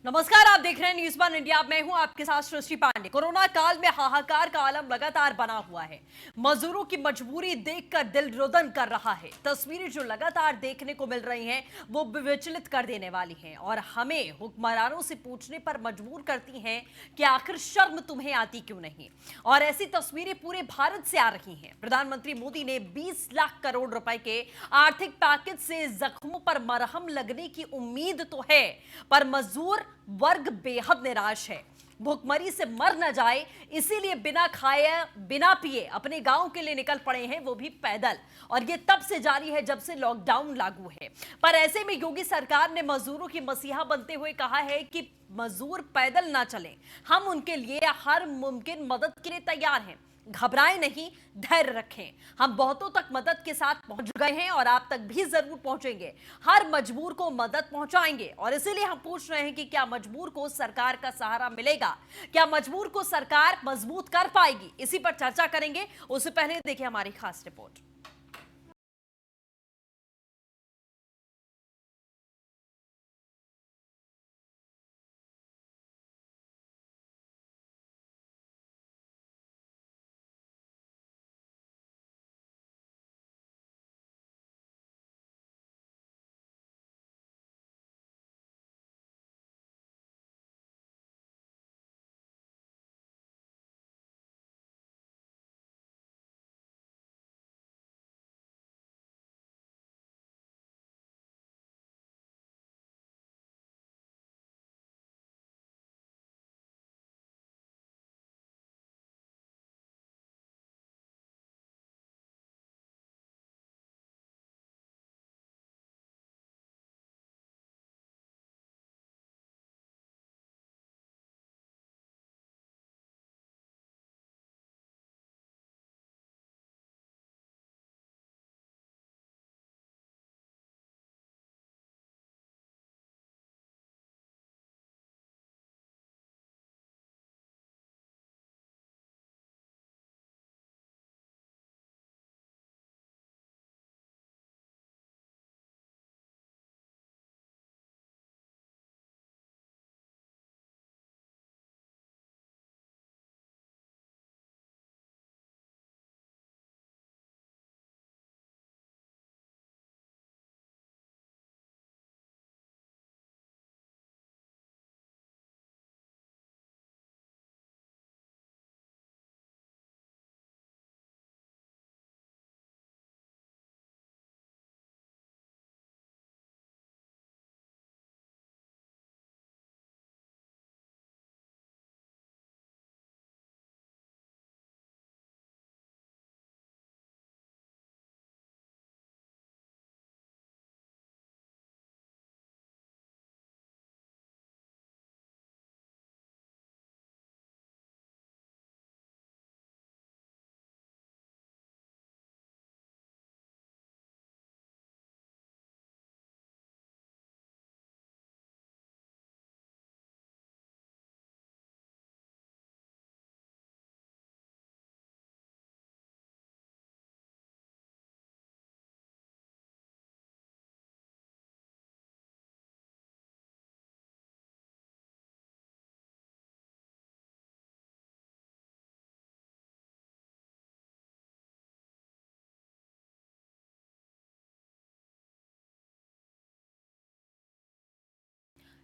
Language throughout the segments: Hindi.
नमस्कार, आप देख रहे हैं न्यूज़ 1 इंडिया। मैं हूं आपके साथ सृष्टि पांडे। कोरोना काल में हाहाकार का आलम लगातार बना हुआ है। मजदूरों की मजबूरी देखकर दिल रोदन कर रहा है। तस्वीरें जो लगातार देखने को मिल रही हैं वो विचलित कर देने वाली हैं और हमें हुक्मरानों से पूछने पर मजबूर करती हैं कि आखिर शर्म तुम्हें आती क्यों नहीं। और ऐसी तस्वीरें पूरे भारत से आ रही हैं। प्रधानमंत्री मोदी ने 20 लाख करोड़ रुपए के आर्थिक पैकेज से जख्मों पर मरहम लगने की उम्मीद तो है, पर मजदूर वर्ग बेहद निराश है। भूखमरी से मर न जाए इसीलिए बिना खाए बिना पिए अपने गांव के लिए निकल पड़े हैं, वो भी पैदल। और ये तब से जारी है जब से लॉकडाउन लागू है। पर ऐसे में योगी सरकार ने मजदूरों की मसीहा बनते हुए कहा है कि मजदूर पैदल ना चलें, हम उनके लिए हर मुमकिन मदद के लिए तैयार हैं। घबराएं नहीं, धैर्य रखें। हम बहुतों तक मदद के साथ पहुंच गए हैं और आप तक भी जरूर पहुंचेंगे। हर मजबूर को मदद पहुंचाएंगे और इसीलिए हम पूछ रहे हैं कि क्या मजबूर को सरकार का सहारा मिलेगा, क्या मजबूर को सरकार मजबूत कर पाएगी। इसी पर चर्चा करेंगे। उससे पहले देखिए हमारी खास रिपोर्ट।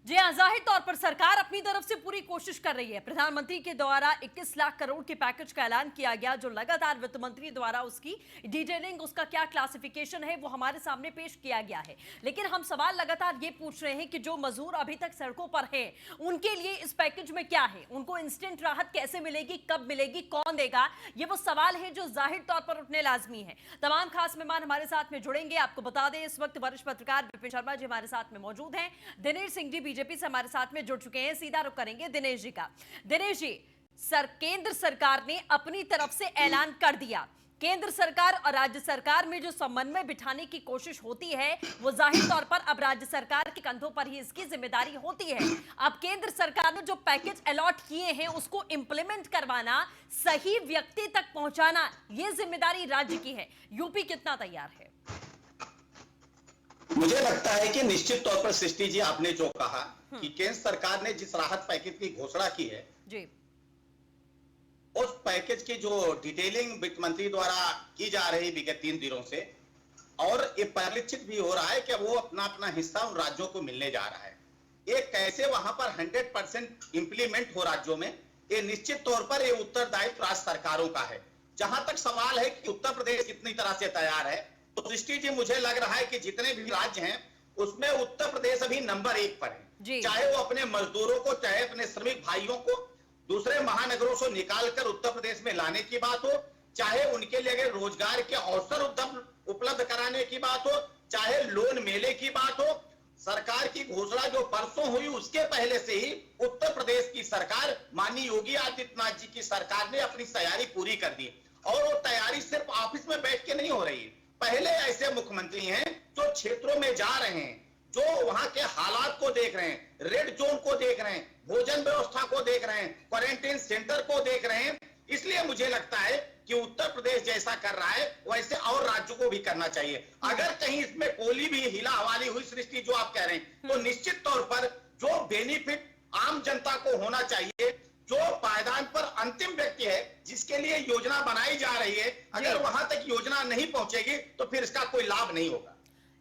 जी हाँ, जाहिर तौर पर सरकार अपनी तरफ से पूरी कोशिश कर रही है। प्रधानमंत्री के द्वारा 21 लाख करोड़ के पैकेज का ऐलान किया गया, जो लगातार वित्त मंत्री द्वारा उसकी डिटेलिंग, उसका क्या क्लासिफिकेशन है, वो हमारे सामने पेश किया गया है। लेकिन हम सवाल लगातार ये पूछ रहे हैं कि जो मजदूर अभी तक सड़कों पर हैं, उनके लिए इस पैकेज में क्या है, उनको इंस्टेंट राहत कैसे मिलेगी, कब मिलेगी, कौन देगा, ये वो सवाल है जो जाहिर तौर पर उठने लाजमी है। तमाम खास मेहमान हमारे साथ में जुड़ेंगे। आपको बता दें, इस वक्त वरिष्ठ पत्रकार विपिन शर्मा जी हमारे साथ में मौजूद हैं। दिनेश सिंह जी बीजेपी से हमारे साथ में जुड़ चुके हैं। सीधा रुख करेंगे दिनेश जी का। दिनेश जी, केंद्र सरकार ने अपनी तरफ से ऐलान कर दिया। केंद्र सरकार और राज्य सरकार में जो समन्वय बिठाने की कोशिश होती है, वो जाहिर तौर पर अब राज्य सरकार के कंधों पर ही इसकी जिम्मेदारी होती है। अब केंद्र सरकार ने जो पैकेज अलॉट किए हैं उसको इंप्लीमेंट करवाना, सही व्यक्ति तक पहुंचाना, ये जिम्मेदारी राज्य की है। यूपी कितना तैयार है? मुझे लगता है कि निश्चित तौर पर सृष्टि जी आपने जो कहा कि केंद्र सरकार ने जिस राहत पैकेज की घोषणा की है जी। उस पैकेज की जो डिटेलिंग वित्त मंत्री द्वारा की जा रही विगत 3 दिनों से, और ये परिलक्षित भी हो रहा है कि वो अपना अपना हिस्सा उन राज्यों को मिलने जा रहा है। ये कैसे वहां पर 100% इंप्लीमेंट हो राज्यों में, ये निश्चित तौर पर ये उत्तरदायित्व राज्य सरकारों का है। जहां तक सवाल है कि उत्तर प्रदेश कितनी तरह से तैयार है, तो दृष्टि जी मुझे लग रहा है कि जितने भी राज्य हैं उसमें उत्तर प्रदेश अभी नंबर 1 पर है। चाहे वो अपने मजदूरों को, चाहे अपने श्रमिक भाइयों को दूसरे महानगरों से निकालकर उत्तर प्रदेश में लाने की बात हो, चाहे उनके लिए रोजगार के अवसर उपलब्ध कराने की बात हो, चाहे लोन मेले की बात हो। सरकार की घोषणा जो परसों हुई उसके पहले से ही उत्तर प्रदेश की सरकार, माननीय योगी आदित्यनाथ जी की सरकार ने अपनी तैयारी पूरी कर दी। और वो तैयारी सिर्फ ऑफिस में बैठ के नहीं हो रही है। पहले ऐसे मुख्यमंत्री हैं जो क्षेत्रों में जा रहे हैं, जो वहां के हालात को देख रहे हैं, रेड जोन को देख रहे हैं, भोजन व्यवस्था को देख रहे हैं, क्वारंटाइन सेंटर को देख रहे हैं। इसलिए मुझे लगता है कि उत्तर प्रदेश जैसा कर रहा है वैसे और राज्यों को भी करना चाहिए। अगर कहीं इसमें कोली भी हिला हवाली हुई सृष्टि जो आप कह रहे हैं, तो निश्चित तौर पर जो बेनिफिट आम जनता को होना चाहिए, जो पायदान पर अंतिम व्यक्ति है जिसके लिए योजना बनाई जा रही है, अगर वहां तक योजना नहीं पहुंचेगी तो फिर इसका कोई लाभ नहीं होगा।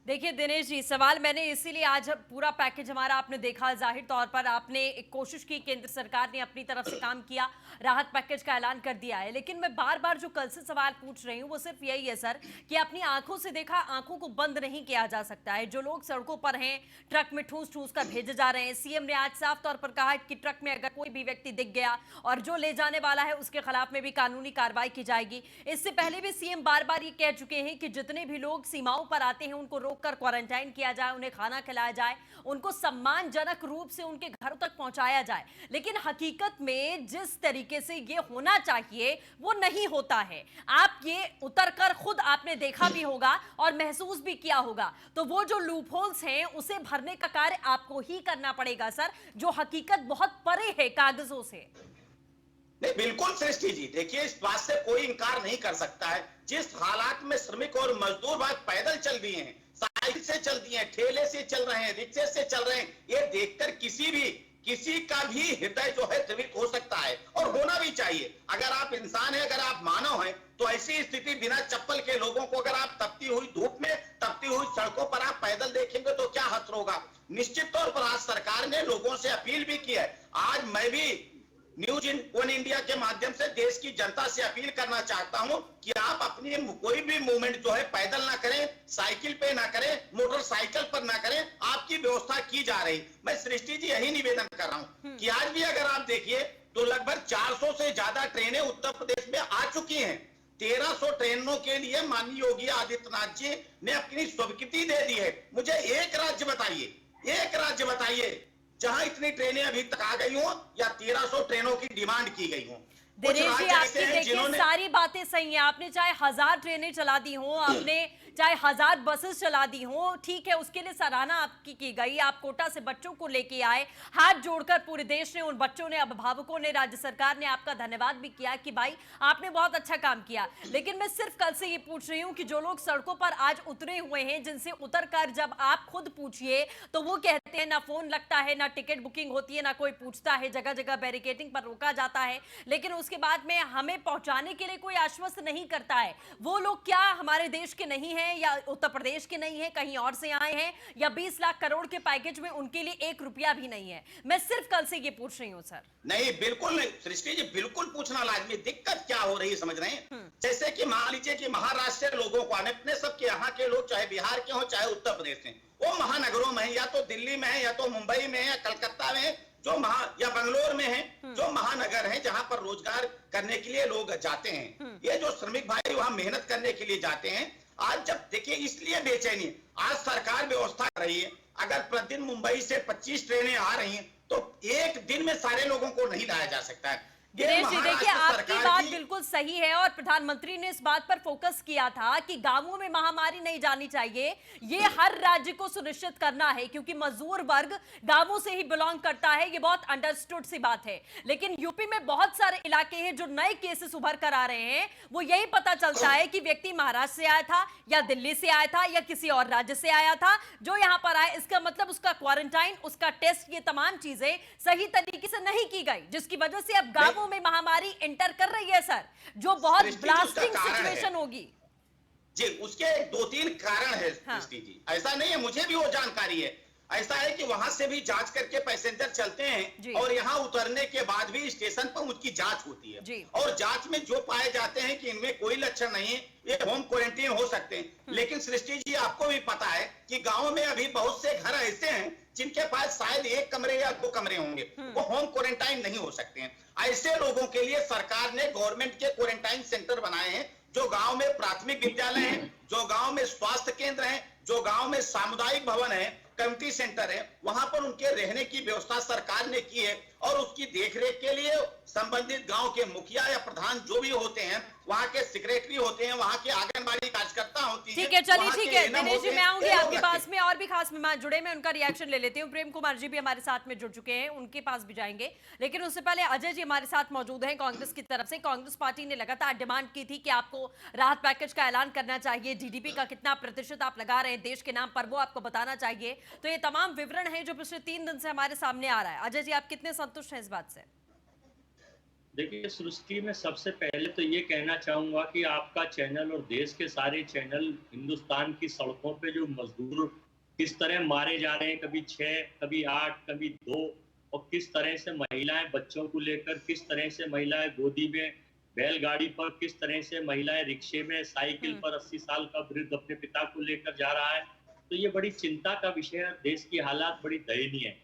देखिए दिनेश जी, सवाल मैंने इसीलिए आज पूरा पैकेज हमारा आपने देखा, जाहिर तौर पर आपने एक कोशिश की, केंद्र सरकार ने अपनी तरफ से काम किया, राहत पैकेज का ऐलान कर दिया है। लेकिन मैं बार बार जो कल से सवाल पूछ रही हूं वो सिर्फ यही है सर कि अपनी आंखों से देखा, आंखों को बंद नहीं किया जा सकता है। जो लोग सड़कों पर हैं, ट्रक में ठूस ठूस कर भेजे जा रहे हैं। सीएम ने आज साफ तौर पर कहा कि ट्रक में अगर कोई भी व्यक्ति दिख गया और जो ले जाने वाला है उसके खिलाफ में भी कानूनी कार्रवाई की जाएगी। इससे पहले भी सीएम बार बार ये कह चुके हैं कि जितने भी लोग सीमाओं पर आते हैं उनको रोककर क्वारंटाइन किया जाए, उन्हें खाना खिलाया जाए, उनको सम्मानजनक रूप से उनके घरों तक पहुंचाया जाए। लेकिन हकीकत में जिस तरीके से ये होना चाहिए वो नहीं होता है। आप ये उतरकर खुद आपने देखा भी होगा और महसूस भी किया होगा। तो वो जो लूपहोल्स हैं उसे भरने का कार्य आपको ही करना पड़ेगा सर, जो हकीकत बहुत परे है कागजों से। नहीं, बिल्कुल सृष्टि जी, देखिए इस बात से कोई इंकार नहीं कर सकता है। जिस हालात में श्रमिक और मजदूर बात पैदल चल दिए हैं, साइकिल से चल दिए हैं, ठेले से चल रहे हैं, रिक्शे से चल रहे हैं, ये देखकर किसी का भी हृदय जो है द्रवित हो सकता है और होना भी चाहिए। अगर आप इंसान है, अगर आप मानव हैं, तो ऐसी स्थिति बिना चप्पल के लोगों को अगर आप तपती हुई धूप में, तपती हुई सड़कों पर आप पैदल देखेंगे तो क्या हसर होगा। निश्चित तौर पर आज सरकार ने लोगों से अपील भी की है। आज मैं भी न्यूज वन इंडिया के माध्यम से देश की जनता से अपील करना चाहता हूं कि आप अपनी कोई भी मूवमेंट जो है पैदल ना करें, साइकिल पे ना करें, मोटरसाइकिल पर ना करें। आपकी व्यवस्था की जा रही। मैं सृष्टि जी यही निवेदन कर रहा हूं कि आज भी अगर आप देखिए तो लगभग 400 से ज्यादा ट्रेनें उत्तर प्रदेश में आ चुकी हैं। 1300 ट्रेनों के लिए माननीय योगी आदित्यनाथ जी ने अपनी स्वीकृति दे दी है। मुझे एक राज्य बताइए जहां इतनी ट्रेनें अभी तक आ गई हो या 1300 ट्रेनों की डिमांड की गई हो। दिनेश जी, आपकी देखिए सारी बातें सही हैं। आपने चाहे 1000 ट्रेनें चला दी हो, आपने चाहे 1000 बसेस चला दी हो, ठीक है, उसके लिए सराहना आपकी की गई। आप कोटा से बच्चों को लेके आए, हाथ जोड़कर पूरे देश ने, उन बच्चों ने, अभिभावकों ने, राज्य सरकार ने आपका धन्यवाद भी किया कि भाई आपने बहुत अच्छा काम किया। लेकिन मैं सिर्फ कल से ये पूछ रही हूँ कि जो लोग सड़कों पर आज उतरे हुए हैं, जिनसे उतरकर जब आप खुद पूछिए तो वो कहते हैं ना फोन लगता है, ना टिकट बुकिंग होती है, ना कोई पूछता है, जगह जगह बैरिकेडिंग पर रोका जाता है, लेकिन उसके बाद में हमें पहुंचाने के लिए कोई आश्वस्त नहीं करता है। वो लोग क्या हमारे देश के नहीं हैं या उत्तर प्रदेश के नहीं हैं, कहीं और से आए हैं, या 20 लाख करोड़ के पैकेज में उनके लिए 1 रुपया भी नहीं है? मैं सिर्फ कल से ये पूछ रही हूं सर। नहीं, बिल्कुल नहीं सृष्टि जी, बिल्कुल पूछना लाजमी। दिक्कत क्या हो रही है समझ रहे हैं? जैसे कि मान लीजिए कि महाराष्ट्र के लोगों को, अपने सबके यहाँ के लोग, चाहे बिहार के हो चाहे उत्तर प्रदेश में, वो महानगरों में है, या तो दिल्ली में है, या तो मुंबई में है, या कलकत्ता में है, या बंगलोर में है, जो महानगर है जहां पर रोजगार करने के लिए लोग जाते हैं। ये जो श्रमिक भाई वहां मेहनत करने के लिए जाते हैं, आज जब देखिए इसलिए बेचैनी, आज सरकार व्यवस्था कर रही है। अगर प्रतिदिन मुंबई से 25 ट्रेनें आ रही हैं तो एक दिन में सारे लोगों को नहीं लाया जा सकता है। ये दिनेश जी देखिए, महाराष्ट्र आपकी सरकार बात की। बिल्कुल सही है और प्रधानमंत्री ने इस बात पर फोकस किया था कि गांवों में महामारी नहीं जानी चाहिए। ये हर राज्य को सुनिश्चित करना है क्योंकि मजदूर वर्ग गांवों से ही बिलोंग करता है। ये बहुत अंडरस्टूड सी बात है। लेकिन यूपी में बहुत सारे इलाके हैं जो नए केसेस उभर कर आ रहे हैं। वो यही पता चलता है कि व्यक्ति महाराष्ट्र से आया था या दिल्ली से आया था या किसी और राज्य से आया था। जो यहां पर आया इसका मतलब उसका क्वारंटाइन, उसका टेस्ट, ये तमाम चीजें सही तरीके से नहीं की गई, जिसकी वजह से अब गांवों में महामारी एंटर कर रही है सर, जो बहुत सृष्टि जी, उसका ब्लास्टिंग कारण है। सिचुएशन होगी। जी, उसके 2-3 कारण है हाँ। सृष्टि जी। ऐसा नहीं है, मुझे भी वो जानकारी है। ऐसा है कि वहां से भी जांच करके पैसेंजर चलते जी। हैं और यहाँ उतरने के बाद भी स्टेशन पर उनकी जांच होती जी। है। और जांच में जो पाए जाते हैं कि इनमें कोई लक्षण नहीं है, ये होम क्वारंटीन हो सकते हैं। लेकिन सृष्टि जी, आपको भी पता है कि गांव में अभी बहुत से घर ऐसे हैं जिनके पास शायद 1 कमरे या 2 कमरे होंगे, वो होम क्वारंटाइन नहीं हो सकते हैं। ऐसे लोगों के लिए सरकार ने गवर्नमेंट के क्वारंटाइन सेंटर बनाए हैं, जो गांव में प्राथमिक विद्यालय है, जो गांव में स्वास्थ्य केंद्र है, जो गांव में सामुदायिक भवन है, कम्युनिटी सेंटर है, वहां पर उनके रहने की व्यवस्था सरकार ने की है। और उसकी देखरेख के लिए संबंधित गांव के मुखिया या प्रधान जो भी होते हैं, वहां के सेक्रेटरी होते हैं, वहां के आंगनबाड़ी कार्यकर्ता होती है। ठीक है, चलिए वहां ठीक के है एएनएम दिनेश जी, होते मैं हैं, आऊंगी ये लोग आपके रखते पास में। और भी खास मेहमान जुड़े, मैं उनका रिएक्शन ले लेती हूँ। प्रेम कुमार जी भी हमारे साथ में जुड़ चुके हैं, उनके पास भी जाएंगे। लेकिन उससे पहले अजय जी हमारे साथ मौजूद हैं कांग्रेस की तरफ से। कांग्रेस पार्टी ने लगातार डिमांड की थी कि आपको राहत पैकेज का ऐलान करना चाहिए, जीडीपी का कितना प्रतिशत आप लगा रहे हैं देश के नाम पर वो आपको बताना चाहिए। तो ये तमाम विवरण है जो पिछले 3 दिन से हमारे सामने आ रहा है। अजय जी, आप कितने संतुष्ट हैं इस बात से? देखिए, सृष्टि में सबसे पहले तो ये कहना चाहूँगा कि आपका चैनल और देश के सारे चैनल हिंदुस्तान की सड़कों पे जो मजदूर किस तरह मारे जा रहे हैं, कभी 6, कभी 8, कभी 2, और किस तरह से महिलाएं बच्चों को लेकर, किस तरह से महिलाएं गोदी में, बैलगाड़ी पर, किस तरह से महिलाएं रिक्शे में, साइकिल पर 80 साल का वृद्ध अपने पिता को लेकर जा रहा है। तो ये बड़ी चिंता का विषय है। देश की हालात बड़ी दयनीय है।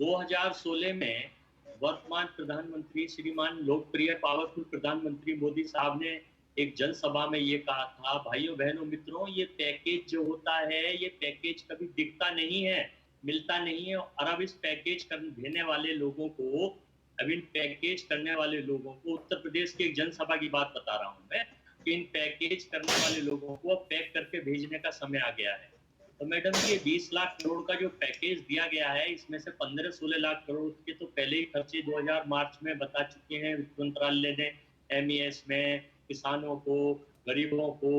2016 में वर्तमान प्रधानमंत्री श्रीमान लोकप्रिय पावरफुल प्रधानमंत्री मोदी साहब ने एक जनसभा में ये कहा था, भाइयों बहनों मित्रों, ये पैकेज जो होता है, ये पैकेज कभी दिखता नहीं है, मिलता नहीं है। और अब इस पैकेज देने वाले लोगों को, अब इन पैकेज करने वाले लोगों को, उत्तर प्रदेश की एक जनसभा की बात बता रहा हूँ मैं, कि इन पैकेज करने वाले लोगों को पैक करके भेजने का समय आ गया है। तो मैडम, ये 20 लाख करोड़ का जो पैकेज दिया गया है, इसमें से 15-16 लाख करोड़ के तो पहले ही खर्चे 2000 मार्च में बता चुके हैं वित्त मंत्रालय ने, एमईएस में, किसानों को, गरीबों को।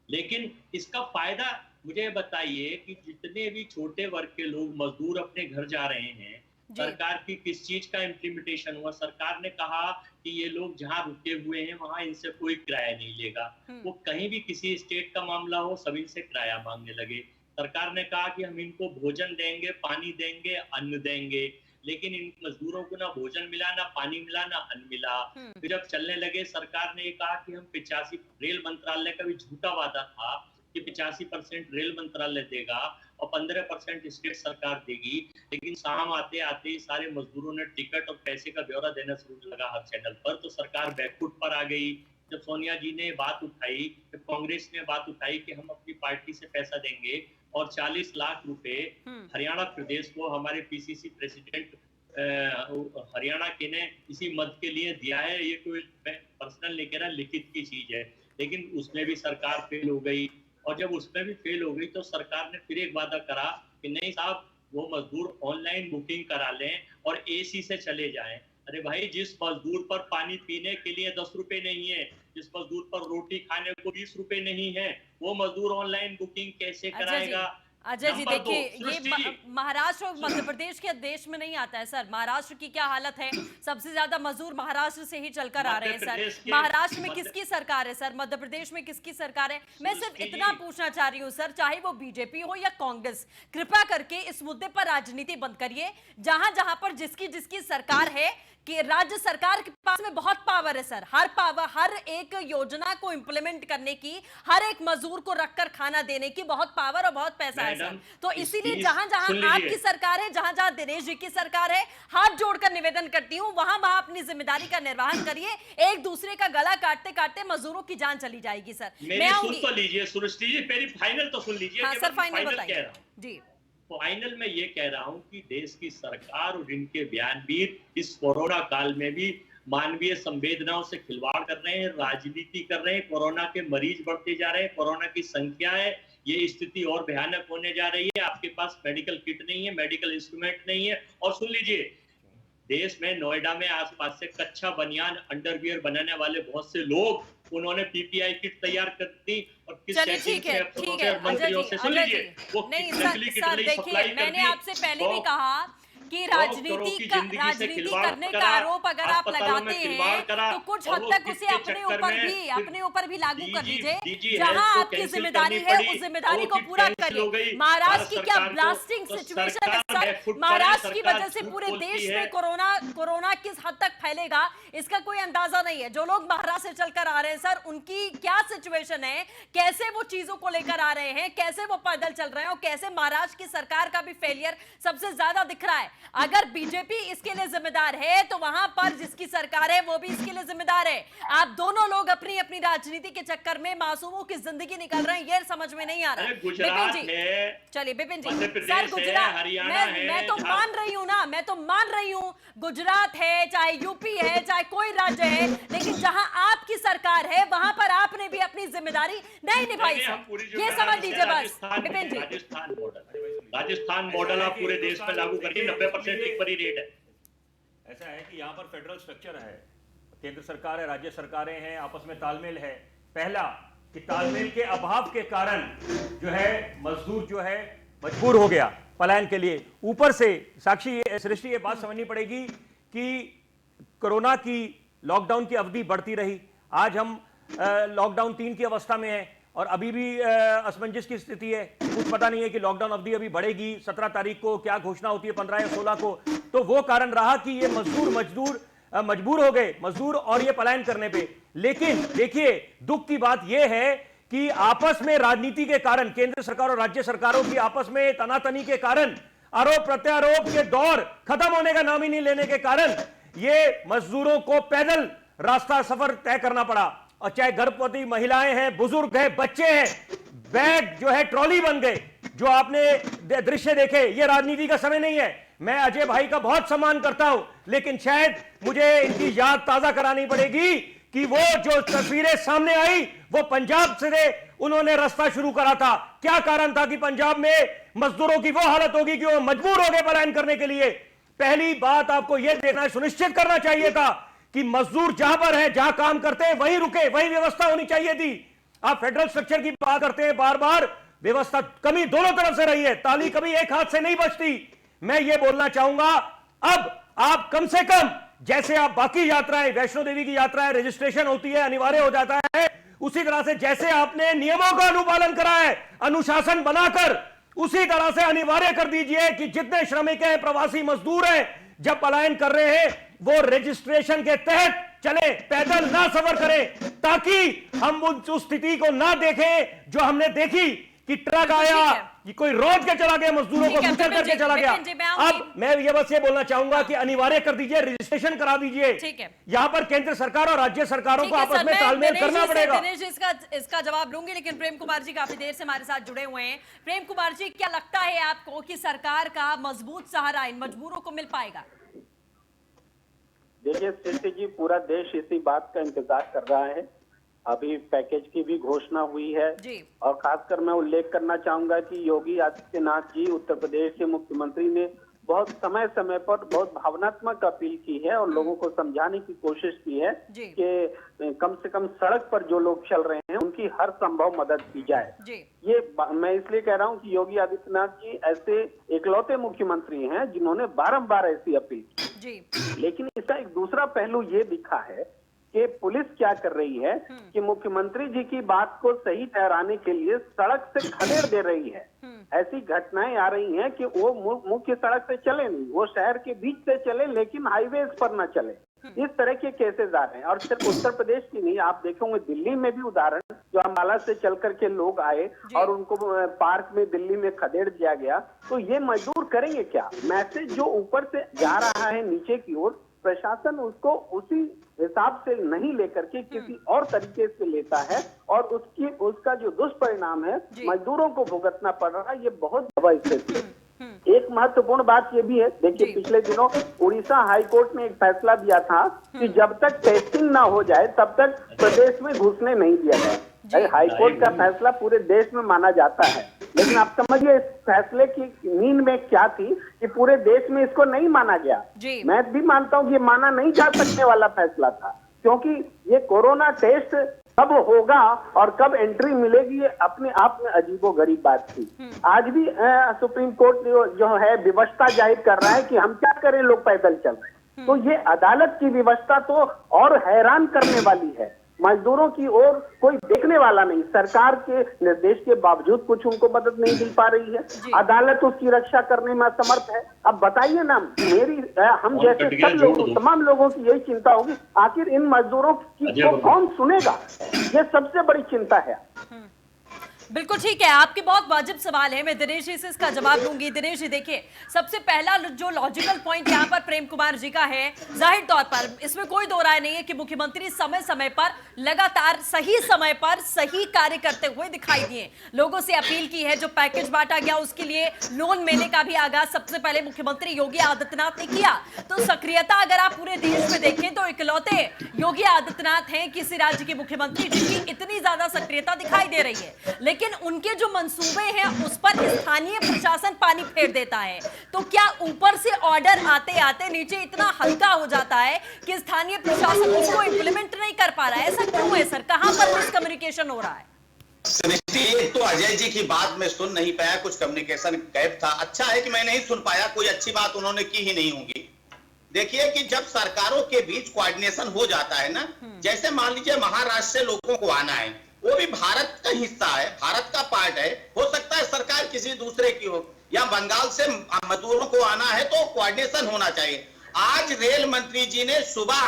लेकिन इसका फायदा मुझे बताइए कि जितने भी छोटे वर्ग के लोग मजदूर अपने घर जा रहे हैं, सरकार की किस चीज का इम्प्लीमेंटेशन हुआ? सरकार ने कहा कि ये लोग जहाँ रुके हुए हैं वहां इनसे कोई किराया नहीं लेगा। वो कहीं भी किसी स्टेट का मामला हो, सब इनसे किराया मांगने लगे। सरकार ने कहा कि हम इनको भोजन देंगे, पानी देंगे, अन्न देंगे, लेकिन इन मजदूरों को ना भोजन मिला, ना पानी मिला, ना अन्न मिला। फिर जब चलने लगे, सरकार ने कहा कि हम 85, रेल मंत्रालय का भी झूठा वादा था कि 85% रेल मंत्रालय देगा और 15% स्टेट सरकार देगी। लेकिन शाम आते आते ही सारे मजदूरों ने टिकट और पैसे का ब्यौरा देना शुरू लगा हर चैनल पर, तो सरकार बैकफुट पर आ गई। जब सोनिया जी ने बात उठाई, जब कांग्रेस ने बात उठाई कि हम अपनी पार्टी से पैसा देंगे, और 40 लाख रुपए हरियाणा प्रदेश को हमारे पीसीसी प्रेसिडेंट हरियाणा के ने इसी मद के लिए दिया है। ये कोई पर्सनल नहीं कह रहा, लिखित की चीज है। लेकिन उसमें भी सरकार फेल हो गई। और जब उसमें भी फेल हो गई तो सरकार ने फिर एक वादा करा कि नहीं साहब, वो मजदूर ऑनलाइन बुकिंग करा लें और एसी से चले जाएं। अरे भाई, जिस मजदूर पर पानी पीने के लिए 10 रुपए नहीं है, जिस मजदूर पर रोटी खाने को 20 रुपए नहीं है, वो मजदूर ऑनलाइन बुकिंग कैसे कराएगा? अजय जी देखिए, ये महाराष्ट्र और मध्य प्रदेश के देश में नहीं आता है सर। महाराष्ट्र की क्या हालत है? सबसे ज्यादा मजदूर महाराष्ट्र से ही चलकर आ रहे हैं सर। महाराष्ट्र में किसकी सरकार है सर? मध्य प्रदेश में किसकी सरकार है? मैं सिर्फ इतना पूछना चाह रही हूँ सर, चाहे वो बीजेपी हो या कांग्रेस, कृपया करके इस मुद्दे पर राजनीति बंद करिए। जहां जहां पर जिसकी जिसकी सरकार है, कि राज्य सरकार के पास में बहुत पावर है सर। हर एक योजना को इंप्लीमेंट करने की, हर एक मजदूर को रखकर खाना देने की बहुत पावर और बहुत पैसा है सर। तो इसीलिए जहां जहां आपकी सरकार है, जहां जहां दिनेश जी की सरकार है, हाथ जोड़कर निवेदन करती हूं, वहां वहां अपनी जिम्मेदारी का निर्वहन करिए। एक दूसरे का गला काटते काटते मजदूरों की जान चली जाएगी सर। मैं आऊंगी। सुन तो लीजिए सृष्टि जी, मेरी फाइनल तो सुन लीजिए। हाँ सर, फाइनल बताइए जी। फाइनल में ये कह रहा हूं कि देश की सरकार और इनके बयानवीर इस कोरोना काल में भी मानवीय संवेदनाओं से खिलवाड़ कर रहे हैं, राजनीति कर रहे हैं। कोरोना के मरीज बढ़ते जा रहे हैं, कोरोना की संख्या है, ये स्थिति और भयानक होने जा रही है। आपके पास मेडिकल किट नहीं है, मेडिकल इंस्ट्रूमेंट नहीं है। और सुन लीजिए, देश में नोएडा में आसपास से कच्चा बनियान अंडरवियर बनाने वाले बहुत से लोग, उन्होंने पीपीआई किट तैयार कर दी और किस ठीक है मंत्रियों से सुन लीजिए, वो नहीं नकली किट नहीं सप्लाई कर दी। मैंने आपसे पहले भी कहा कि राजनीति करने का आरोप अगर आप लगाते हैं तो कुछ हद तक उसे अपने ऊपर भी लागू कर लीजिए। जहां आपकी जिम्मेदारी है उस जिम्मेदारी को पूरा करिए। महाराष्ट्र की क्या ब्लास्टिंग सिचुएशन है सर? महाराष्ट्र की वजह से पूरे देश में कोरोना किस हद तक फैलेगा इसका कोई अंदाजा नहीं है। जो लोग महाराष्ट्र से चलकर आ रहे हैं सर, उनकी क्या सिचुएशन है, कैसे वो चीजों को लेकर आ रहे हैं, कैसे वो पैदल चल रहे हैं और कैसे महाराष्ट्र की सरकार का भी फेलियर सबसे ज्यादा दिख रहा है। अगर बीजेपी इसके लिए जिम्मेदार है तो वहां पर जिसकी सरकार है वो भी इसके लिए जिम्मेदार है। आप दोनों लोग अपनी अपनी राजनीति के चक्कर में मासूमों की जिंदगी निकाल रहे हैं, ये समझ में नहीं आ रहा। बिपिन जी, चलिए बिपिन जी, सर गुजरात मैं तो मान रही हूं ना, मैं तो मान रही हूं गुजरात है, चाहे यूपी है, चाहे कोई राज्य है, लेकिन जहां आपकी सरकार है वहां पर आपने भी अपनी जिम्मेदारी नहीं निभाई। ये समझ लीजिए बस बिपिन जी। राजस्थान मॉडल आप पूरे देश में लागू करिए, 90% रिकवरी रेट है। ऐसा है कि यहाँ पर फेडरल स्ट्रक्चर है, केंद्र सरकार है, राज्य सरकारें हैं, आपस में तालमेल है। पहला कि तालमेल के अभाव के कारण जो है मजदूर जो है मजबूर हो गया पलायन के लिए। ऊपर से साक्षी सृष्टि ये बात समझनी पड़ेगी कि कोरोना की लॉकडाउन की अवधि बढ़ती रही। आज हम लॉकडाउन 3 की अवस्था में है और अभी भी असमंजस की स्थिति है। कुछ पता नहीं है कि लॉकडाउन अवधि अभी बढ़ेगी, 17 तारीख को क्या घोषणा होती है, 15 या 16 को। तो वो कारण रहा कि ये मजबूर हो गए मजदूर और ये पलायन करने पे। लेकिन देखिए दुख की बात यह है कि आपस में राजनीति के कारण, केंद्र सरकार और राज्य सरकारों की आपस में तनातनी के कारण, आरोप प्रत्यारोप के दौर खत्म होने का नाम ही नहीं लेने के कारण ये मजदूरों को पैदल रास्ता सफर तय करना पड़ा। और चाहे गर्भवती महिलाएं हैं, बुजुर्ग हैं, बच्चे हैं, बैग जो है ट्रॉली बन गए। जो आपने दृश्य देखे, ये राजनीति का समय नहीं है। मैं अजय भाई का बहुत सम्मान करता हूं, लेकिन शायद मुझे इनकी याद ताजा करानी पड़ेगी कि वो जो तस्वीरें सामने आई वो पंजाब से उन्होंने रास्ता शुरू करा था। क्या कारण था कि पंजाब में मजदूरों की वो हालत होगी कि वो मजबूर हो गए पलायन करने के लिए। पहली बात आपको यह देखना, सुनिश्चित करना चाहिए था कि मजदूर जहां पर है, जहां काम करते हैं वहीं रुके, वही व्यवस्था होनी चाहिए थी। आप फेडरल स्ट्रक्चर की बात करते हैं बार बार, व्यवस्था कमी दोनों तरफ से रही है, ताली कभी एक हाथ से नहीं बजती। मैं ये बोलना चाहूंगा, अब आप कम से कम जैसे आप बाकी यात्राएं, वैष्णो देवी की यात्राएं रजिस्ट्रेशन होती है, अनिवार्य हो जाता है, उसी तरह से जैसे आपने नियमों का अनुपालन करा है, अनुशासन बनाकर, उसी तरह से अनिवार्य कर दीजिए कि जितने श्रमिक हैं, प्रवासी मजदूर हैं, जब पलायन कर रहे हैं वो रजिस्ट्रेशन के तहत चले, पैदल ना सफर करें, ताकि हम उस स्थिति को ना देखें जो हमने देखी कि ट्रक आया, कि कोई रोड के चला गया, मजदूरों को गुजर करके चला गया। अब मैं ये बस ये बोलना चाहूंगा कि अनिवार्य कर दीजिए, रजिस्ट्रेशन करा दीजिए। यहाँ पर केंद्र सरकार और राज्य सरकारों को आपस में तालमेल करना पड़ेगा। दिनेश जी इसका जवाब लूंगी, लेकिन प्रेम कुमार जी काफी देर से हमारे साथ जुड़े हुए हैं। प्रेम कुमार जी, क्या लगता है आपको कि सरकार का मजबूत सहारा इन मजबूरों को मिल पाएगा? देखिए सृष्टि जी, पूरा देश इसी बात का इंतजार कर रहा है। अभी पैकेज की भी घोषणा हुई है और खासकर मैं उल्लेख करना चाहूंगा कि योगी आदित्यनाथ जी, उत्तर प्रदेश के मुख्यमंत्री, ने बहुत समय समय पर बहुत भावनात्मक अपील की है और लोगों को समझाने की कोशिश की है कि कम से कम सड़क पर जो लोग चल रहे हैं उनकी हर संभव मदद की जाए। ये मैं इसलिए कह रहा हूं कि योगी आदित्यनाथ जी ऐसे इकलौते मुख्यमंत्री हैं जिन्होंने बारंबार ऐसी अपील की। लेकिन इसका एक दूसरा पहलू ये दिखा है कि पुलिस क्या कर रही है कि मुख्यमंत्री जी की बात को सही ठहराने के लिए सड़क से खदेड़ दे रही है। ऐसी घटनाएं आ रही हैं कि वो मुख्य सड़क से चले नहीं, वो शहर के बीच से चले लेकिन हाईवेज पर न चले। इस तरह के केसेस आ रहे हैं। और सिर्फ उत्तर प्रदेश की नहीं, आप देखेंगे दिल्ली में भी उदाहरण, जो अम्बाला से चल करके लोग आए और उनको पार्क में दिल्ली में खदेड़ दिया गया। तो ये मजदूर करेंगे क्या? मैसेज जो ऊपर से जा रहा है नीचे की ओर, प्रशासन उसको उसी हिसाब से नहीं लेकर के किसी और तरीके से लेता है और उसका जो दुष्परिणाम है मजदूरों को भुगतना पड़ रहा है। ये बहुत बड़ा स्थिति है। एक महत्वपूर्ण बात ये भी है, देखिए पिछले दिनों उड़ीसा हाईकोर्ट ने एक फैसला दिया था कि जब तक टेस्टिंग ना हो जाए तब तक प्रदेश में घुसने नहीं दिया जाए। हाईकोर्ट का फैसला पूरे देश में माना जाता है, लेकिन आप समझिए इस फैसले की नींद में क्या थी कि पूरे देश में इसको नहीं माना गया। मैं भी मानता हूँ कि ये माना नहीं जा सकने वाला फैसला था, क्योंकि ये कोरोना टेस्ट कब होगा और कब एंट्री मिलेगी ये अपने आप में अजीबोगरीब बात थी। आज भी सुप्रीम कोर्ट जो है व्यवस्था जाहिर कर रहा है कि हम क्या करें, लोग पैदल चल रहे हैं। तो ये अदालत की व्यवस्था तो और हैरान करने वाली है। मजदूरों की ओर कोई देखने वाला नहीं, सरकार के निर्देश के बावजूद कुछ उनको मदद नहीं मिल पा रही है, अदालत उसकी रक्षा करने में असमर्थ है। अब बताइए ना, हम जैसे सब लोगों, तमाम लोगों की यही चिंता होगी, आखिर इन मजदूरों की को कौन सुनेगा, ये सबसे बड़ी चिंता है। बिल्कुल ठीक है, आपके बहुत वाजिब सवाल है, मैं दिनेश जी से इसका जवाब दूंगी। दिनेश जी देखिए, सबसे पहला जो लॉजिकल पॉइंट यहाँ पर प्रेम कुमार जी का है, जाहिर तौर पर इसमें कोई दो राय नहीं है कि मुख्यमंत्री समय समय पर लगातार सही समय पर सही कार्य करते हुए दिखाई दिए। लोगों से अपील की है, जो पैकेज बांटा गया उसके लिए लोन मेले का भी आगाज सबसे पहले मुख्यमंत्री योगी आदित्यनाथ ने किया। तो सक्रियता अगर आप पूरे देश में देखें तो इकलौते योगी आदित्यनाथ हैं किसी राज्य के मुख्यमंत्री जिनकी इतनी ज्यादा सक्रियता दिखाई दे रही है, लेकिन उनके जो मंसूबे हैं उस पर स्थानीय प्रशासन पानी फेर देता है। तो क्या ऊपर से ऑर्डर आते आते नीचे इतना हल्का हो जाता है कि स्थानीय प्रशासन उसको इंप्लीमेंट नहीं कर पा रहा है? ऐसा क्यों है सर, कहां पर मिसकम्युनिकेशन हो रहा है? सृष्टि, एक तो अजय जी की बात मैं सुन नहीं पाया, कुछ कम्युनिकेशन गैप था। अच्छा है कि मैं नहीं सुन पाया, कोई अच्छी बात उन्होंने की ही नहीं होगी। देखिए कि जब सरकारों के बीच कोऑर्डिनेशन हो जाता है ना, जैसे मान लीजिए महाराष्ट्र से लोगों को आना है, वो भी भारत का हिस्सा है, भारत का पार्ट है, हो सकता है सरकार किसी दूसरे की हो, या बंगाल से मजदूरों को आना है तो कोऑर्डिनेशन होना चाहिए। आज रेल मंत्री जी ने सुबह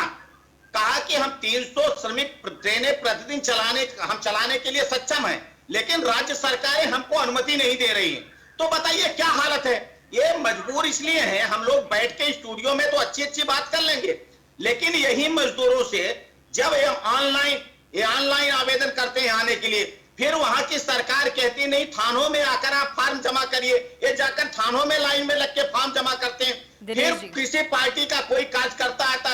कहा कि हम 300 श्रमिक ट्रेनें प्रतिदिन चलाने के लिए सक्षम हैं, लेकिन राज्य सरकारें हमको अनुमति नहीं दे रही हैं। तो बताइए क्या हालत है। ये मजबूर इसलिए है, हम लोग बैठ के स्टूडियो में तो अच्छी अच्छी बात कर लेंगे, लेकिन यही मजदूरों से जब ये ऑनलाइन आवेदन करते हैं आने के लिए, फिर वहां की सरकार कहती नहीं थानों में आकर आप फॉर्म जमा करिए, ये जाकर थानों में लाइन में लग के फॉर्म जमा करते हैं। फिर किसी पार्टी का कोई कार्यकर्ता आता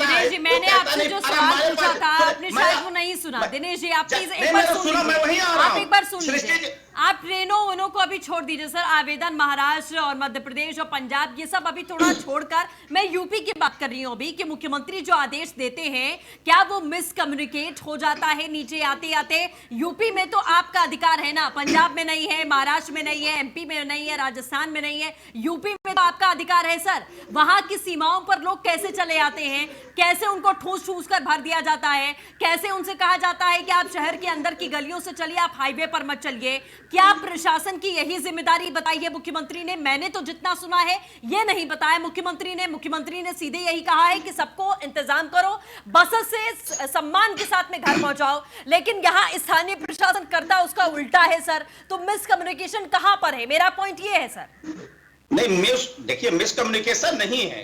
है, जी, मैंने आपसे जो सवाल पूछा था आपने शायद वो नहीं सुना। दिनेश जी आप प्लीज एक बार सुन लीजिए, आप एक बार सुन लीजिए। आप ट्रेनों को अभी छोड़ दीजिए सर, आवेदन महाराष्ट्र और मध्य प्रदेश और पंजाब ये सब अभी थोड़ा छोड़कर मैं यूपी की बात कर रही हूँ अभी, कि मुख्यमंत्री जो आदेश देते हैं क्या वो मिसकम्युनिकेट हो जाता है नीचे आते आते? यूपी में तो आपका अधिकार है ना, पंजाब में नहीं है, महाराष्ट्र में नहीं है, एमपी में नहीं है, राजस्थान में नहीं है, यूपी में तो आपका अधिकार है सर। वहां की सीमाओं पर लोग कैसे चले आते हैं, कैसे उनको ठूस ठूस कर भर दिया जाता है, कैसे उनसे कहा जाता है कि आप शहर के अंदर की गलियों से चलिए, आप हाईवे पर मत चलिए। क्या प्रशासन की यही जिम्मेदारी बताई है मुख्यमंत्री ने? मैंने तो जितना सुना है ये नहीं बताया मुख्यमंत्री ने सीधे यही कहा है कि सबको इंतजाम करो, बस से सम्मान के साथ में घर पहुंचाओ, लेकिन यहाँ स्थानीय प्रशासन करता उसका उल्टा है सर। तो मिसकम्युनिकेशन कहां पर है, मेरा पॉइंट ये है सर। नहीं, देखिए मिसकम्युनिकेशन नहीं है।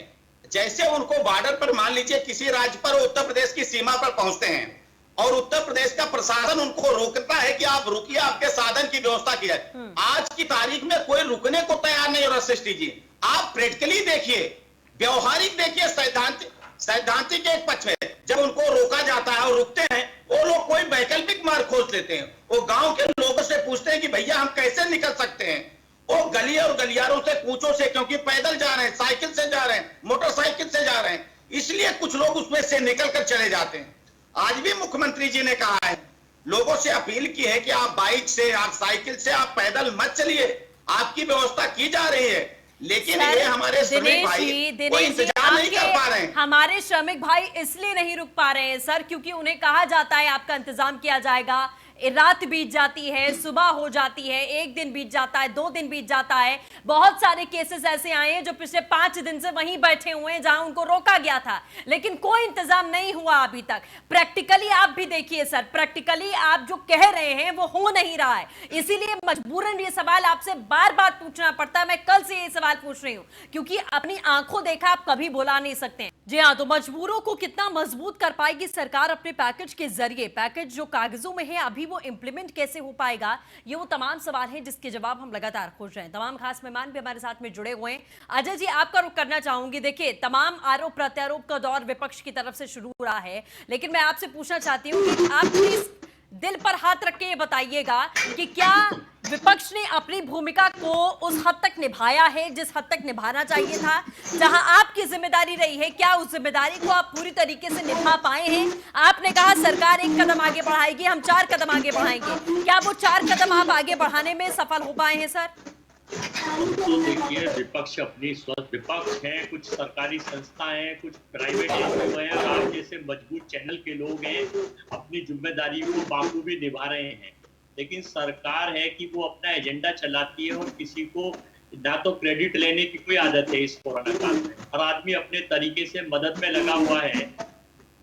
जैसे उनको बॉर्डर पर मान लीजिए किसी राज्य पर उत्तर प्रदेश की सीमा पर पहुंचते हैं और उत्तर प्रदेश का प्रशासन उनको रोकता है कि आप रुकिए, आपके साधन की व्यवस्था की जाए। आज की तारीख में कोई रुकने को तैयार नहीं हो रहा। सृष्टि जी, आप प्रैक्टिकली देखिए, व्यवहारिक देखिए, सैद्धांतिक एक पक्ष में जब उनको रोका जाता है और रुकते हैं, वो लोग कोई वैकल्पिक मार्ग खोज लेते हैं। वो गांव के लोगों से पूछते हैं कि भैया हम कैसे निकल सकते हैं। वो गली और गलियारों से कूचों से, क्योंकि पैदल जा रहे हैं, साइकिल से जा रहे हैं, मोटरसाइकिल से जा रहे हैं, इसलिए कुछ लोग उसमें से निकल कर चले जाते हैं। आज भी मुख्यमंत्री जी ने कहा है, लोगों से अपील की है कि आप बाइक से, आप साइकिल से, आप पैदल मत चलिए, आपकी व्यवस्था की जा रही है, लेकिन ये हमारे श्रमिक भाई कोई इंतजार नहीं कर पा रहे हैं। हमारे श्रमिक भाई इसलिए नहीं रुक पा रहे हैं सर क्योंकि उन्हें कहा जाता है आपका इंतजाम किया जाएगा, रात बीत जाती है, सुबह हो जाती है, एक दिन बीत जाता है, 2 दिन बीत जाता है। बहुत सारे केसेस ऐसे आए हैं जो पिछले 5 दिन से वहीं बैठे हुए हैं जहां उनको रोका गया था, लेकिन कोई इंतजाम नहीं हुआ अभी तक। प्रैक्टिकली आप भी देखिए सर, प्रैक्टिकली आप जो कह रहे हैं वो हो नहीं रहा है, इसीलिए मजबूरन ये सवाल आपसे बार बार पूछना पड़ता है। मैं कल से ये सवाल पूछ रही हूँ क्योंकि अपनी आंखों देखा आप कभी बुला नहीं सकते। जी हाँ, तो मजबूरों को कितना मजबूत कर पाएगी सरकार अपने पैकेज के जरिए? पैकेज जो कागजों में है अभी वो इंप्लीमेंट कैसे हो पाएगा, ये वो तमाम सवाल हैं जिसके जवाब हम लगातार खोज रहे हैं। तमाम खास मेहमान भी हमारे साथ में जुड़े हुए हैं। अजय जी, आपका रुख करना चाहूंगी। देखिए, तमाम आरोप प्रत्यारोप का दौर विपक्ष की तरफ से शुरू हो रहा है, लेकिन मैं आपसे पूछना चाहती हूँ कि आप प्लीज दिल पर हाथ रख के ये बताइएगा कि क्या विपक्ष ने अपनी भूमिका को उस हद तक निभाया है जिस हद तक निभाना चाहिए था? जहां आपकी जिम्मेदारी रही है, क्या उस जिम्मेदारी को आप पूरी तरीके से निभा पाए हैं? आपने कहा सरकार 1 कदम आगे बढ़ाएगी, हम 4 कदम आगे बढ़ाएंगे। क्या वो 4 कदम आप आगे बढ़ाने में सफल हो पाए हैं सर? तो देखिए, विपक्ष अपनी विपक्ष है, कुछ सरकारी संस्था है, कुछ प्राइवेट एनजीओ है, और आप जैसे मजबूत चैनल के लोग हैं, अपनी जिम्मेदारी को बाखूबी निभा रहे हैं। लेकिन सरकार है कि वो अपना एजेंडा चलाती है और किसी को ना तो क्रेडिट लेने की कोई आदत है। इस कोरोना काल में हर आदमी अपने तरीके से मदद में लगा हुआ है।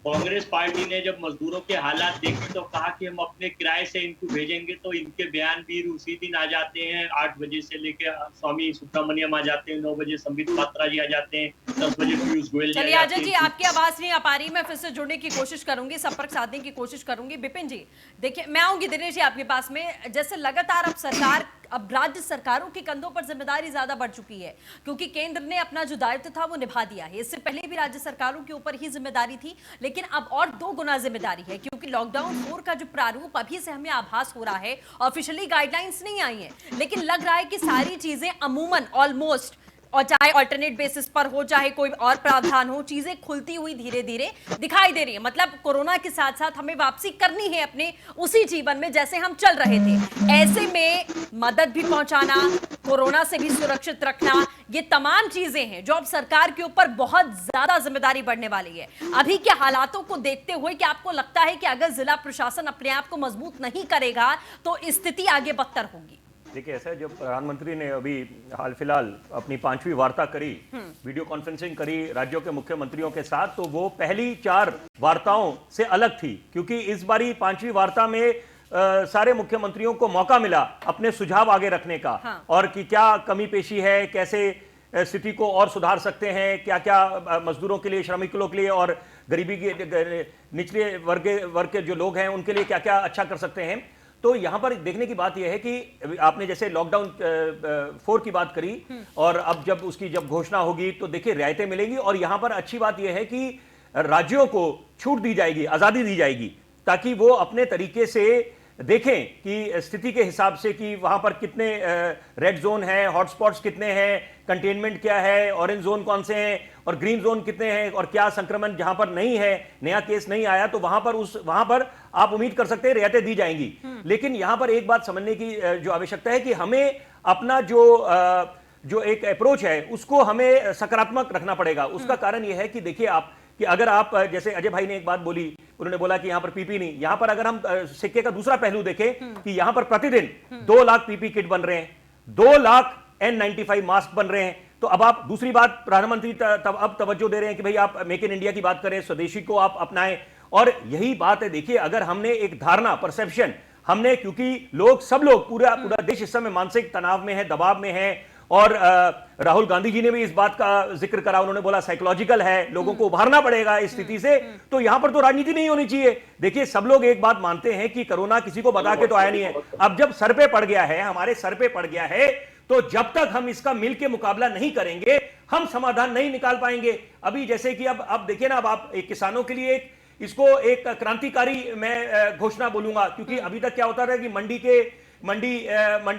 कांग्रेस पार्टी ने जब मजदूरों के हालात देखे तो कहा कि हम अपने किराए से इनको भेजेंगे, तो इनके बयान भी उसी दिन आ जाते हैं। 8 बजे से लेकर स्वामी सुब्रमण्यम आ जाते हैं, 9 बजे संबित पात्रा जी आ जाते हैं, 10 बजे पीयूष गोयल जी। चलिए अजय जी, आपकी आवाज नहीं आ पा रही, मैं फिर से जुड़ने की कोशिश करूंगी, संपर्क साधने की कोशिश करूंगी। विपिन जी, देखिए मैं आऊंगी दिनेश जी आपके पास में। जैसे लगातार अब राज्य सरकारों के कंधों पर जिम्मेदारी ज्यादा बढ़ चुकी है, क्योंकि केंद्र ने अपना जो दायित्व था वो निभा दिया है। इससे पहले भी राज्य सरकारों के ऊपर ही जिम्मेदारी थी, लेकिन अब और 2 गुना जिम्मेदारी है, क्योंकि लॉकडाउन 4 का जो प्रारूप अभी से हमें आभास हो रहा है, ऑफिशियली गाइडलाइंस नहीं आई है, लेकिन लग रहा है कि सारी चीजें अमूमन ऑलमोस्ट, और चाहे अल्टरनेट बेसिस पर हो, चाहे कोई और प्रावधान हो, चीजें खुलती हुई धीरे धीरे दिखाई दे रही है। मतलब कोरोना के साथ साथ हमें वापसी करनी है अपने उसी जीवन में जैसे हम चल रहे थे। ऐसे में मदद भी पहुंचाना, कोरोना से भी सुरक्षित रखना, ये तमाम चीजें हैं जो अब सरकार के ऊपर बहुत ज्यादा जिम्मेदारी बढ़ने वाली है। अभी के हालातों को देखते हुए क्या आपको लगता है कि अगर जिला प्रशासन अपने आप को मजबूत नहीं करेगा तो स्थिति आगे बदतर होगी? देखिए, ऐसा है, जब प्रधानमंत्री ने अभी हाल फिलहाल अपनी 5वीं वार्ता करी, वीडियो कॉन्फ्रेंसिंग करी राज्यों के मुख्यमंत्रियों के साथ, तो वो पहली 4 वार्ताओं से अलग थी, क्योंकि इस बारी 5वीं वार्ता में सारे मुख्यमंत्रियों को मौका मिला अपने सुझाव आगे रखने का। हाँ। और कि क्या कमी पेशी है, कैसे स्थिति को और सुधार सकते हैं, क्या क्या मजदूरों के लिए, श्रमिकों के लिए और गरीबी के निचले वर्ग के जो लोग हैं उनके लिए क्या क्या अच्छा कर सकते हैं। तो यहां पर देखने की बात यह है कि आपने जैसे लॉकडाउन 4 की बात करी, और अब जब उसकी घोषणा होगी तो देखिए रियायतें मिलेंगी। और यहां पर अच्छी बात यह है कि राज्यों को छूट दी जाएगी, आजादी दी जाएगी, ताकि वो अपने तरीके से देखें कि स्थिति के हिसाब से कि वहां पर कितने रेड जोन है, हॉटस्पॉट्स कितने हैं, कंटेनमेंट क्या है, ऑरेंज जोन कौन से हैं और ग्रीन जोन कितने हैं, और क्या संक्रमण जहां पर नहीं है, नया केस नहीं आया, तो वहां पर आप उम्मीद कर सकते हैं रियायतें दी जाएंगी। लेकिन यहां पर एक बात समझने की जो आवश्यकता है कि हमें अपना जो एक अप्रोच है उसको हमें सकारात्मक रखना पड़ेगा। उसका कारण यह है कि देखिए आप, कि अगर आप, जैसे अजय भाई ने एक बात बोली, उन्होंने बोला कि यहां पर पीपी नहीं, यहां पर अगर हम सिक्के का दूसरा पहलू देखें कि यहां पर प्रतिदिन 2 लाख पीपी किट बन रहे हैं, 2 लाख N95 मास्क बन रहे हैं। तो अब आप दूसरी बात, प्रधानमंत्री अब तवज्जो दे रहे हैं कि भाई आप मेक इन इंडिया की बात करें, स्वदेशी को आप अपनाएं, और यही बात है। देखिए, अगर हमने एक धारणा, परसेप्शन हमने, क्योंकि सब लोग पूरा देश इस समय मानसिक तनाव में है, दबाव में है, और राहुल गांधी जी ने भी इस बात का जिक्र करा, उन्होंने बोला साइकोलॉजिकल है, लोगों को उभारना पड़ेगा इस स्थिति से। तो यहां पर तो राजनीति नहीं होनी चाहिए। देखिए, सब लोग एक बात मानते हैं कि कोरोना किसी को बता के तो आया नहीं है। अब जब सर पे पड़ गया है, हमारे सर पे पड़ गया है, तो जब तक हम इसका मिलकर मुकाबला नहीं करेंगे, हम समाधान नहीं निकाल पाएंगे। अभी जैसे कि अब देखिए ना, अब आप एक किसानों के लिए इसको एक क्रांतिकारी मैं घोषणा बोलूंगा, क्योंकि अभी तक क्या होता था कि मंडी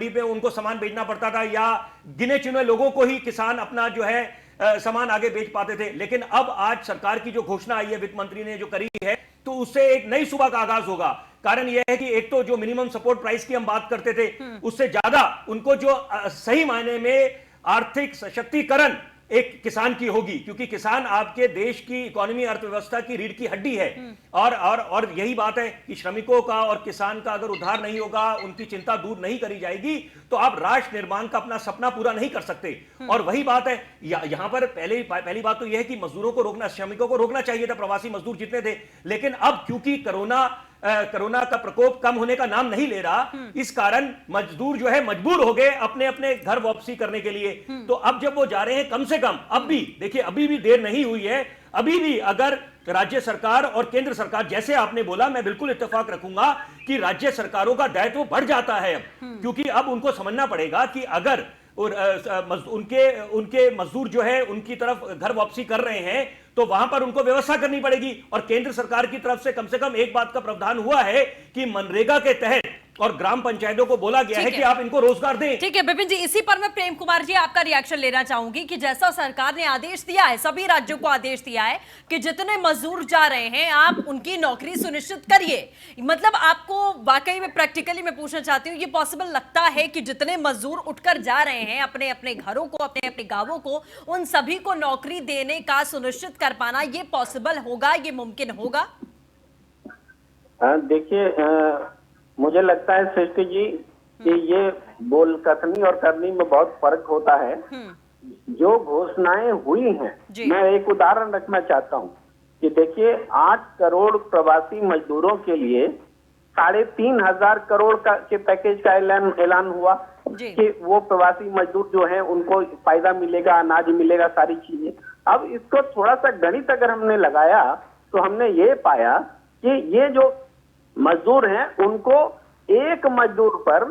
पे उनको सामान बेचना पड़ता था, या गिने चुने लोगों को ही किसान अपना जो है सामान आगे बेच पाते थे। लेकिन अब आज सरकार की जो घोषणा आई है, वित्त मंत्री ने जो करी है, तो उससे एक नई सुबह का आगाज होगा। कारण यह है कि एक तो जो मिनिमम सपोर्ट प्राइस की हम बात करते थे, उससे ज्यादा उनको जो सही मायने में आर्थिक सशक्तिकरण एक किसान की होगी, क्योंकि किसान आपके देश की इकोनॉमी, अर्थव्यवस्था की रीढ़ की हड्डी है। और यही बात है कि श्रमिकों का और किसान का अगर उद्धार नहीं होगा, उनकी चिंता दूर नहीं करी जाएगी, तो आप राष्ट्र निर्माण का अपना सपना पूरा नहीं कर सकते। और वही बात है, यहां पर पहली बात तो यह है कि मजदूरों को रोकना, श्रमिकों को रोकना चाहिए था, प्रवासी मजदूर जितने थे। लेकिन अब क्योंकि कोरोना का प्रकोप कम होने का नाम नहीं ले रहा, इस कारण मजदूर जो है मजबूर हो गए अपने अपने घर वापसी करने के लिए। तो अब जब वो जा रहे हैं, कम से कम अब भी देखिए, अभी भी देर नहीं हुई है, अभी भी अगर राज्य सरकार और केंद्र सरकार, जैसे आपने बोला, मैं बिल्कुल इत्तेफाक रखूंगा कि राज्य सरकारों का दायित्व बढ़ जाता है अब, क्योंकि अब उनको समझना पड़ेगा कि अगर उनके मजदूर जो है उनकी तरफ घर वापसी कर रहे हैं तो वहां पर उनको व्यवस्था करनी पड़ेगी। और केंद्र सरकार की तरफ से कम एक बात का प्रावधान हुआ है कि मनरेगा के तहत और ग्राम पंचायतों को बोला गया है कि आप इनको रोजगार दें। ठीक है विपिन जी, इसी पर मैं प्रेम कुमार जी आपका रिएक्शन लेना चाहूंगी कि जैसा सरकार ने आदेश दिया है, सभी राज्यों को आदेश दिया है कि जितने मजदूर जा रहे हैं आप उनकी नौकरी सुनिश्चित करिए। मतलब आपको वाकई में प्रैक्टिकली मैं पूछना चाहती हूँ, ये पॉसिबल लगता है कि जितने मजदूर उठकर जा रहे हैं अपने अपने घरों को, अपने अपने गांवों को, उन सभी को नौकरी देने का सुनिश्चित कर पाना ये पॉसिबल होगा, ये मुमकिन होगा? देखिए, मुझे लगता है सृष्टि जी कि ये बोल कथनी और करनी में बहुत फर्क होता है। जो घोषणाएं हुई हैं, मैं एक उदाहरण रखना चाहता हूं कि देखिए 8 करोड़ प्रवासी मजदूरों के लिए 3,500 करोड़ के पैकेज का ऐलान हुआ कि वो प्रवासी मजदूर जो हैं उनको फायदा मिलेगा, अनाज मिलेगा, सारी चीजें। अब इसको थोड़ा सा गणित अगर हमने लगाया तो हमने ये पाया कि ये जो मजदूर हैं उनको एक मजदूर पर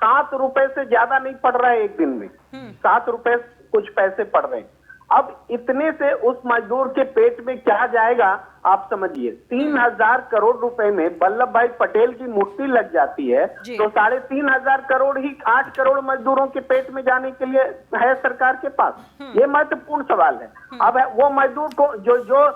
7 रुपए से ज्यादा नहीं पड़ रहा है एक दिन में, 7 रुपए कुछ पैसे पड़ रहे हैं। अब इतने से उस मजदूर के पेट में क्या जाएगा आप समझिए। 3,000 करोड़ रुपए में वल्लभ भाई पटेल की मूर्ति लग जाती है तो 3,500 करोड़ ही 8 करोड़ मजदूरों के पेट में जाने के लिए है सरकार के पास। ये महत्वपूर्ण सवाल है। अब वो मजदूर को जो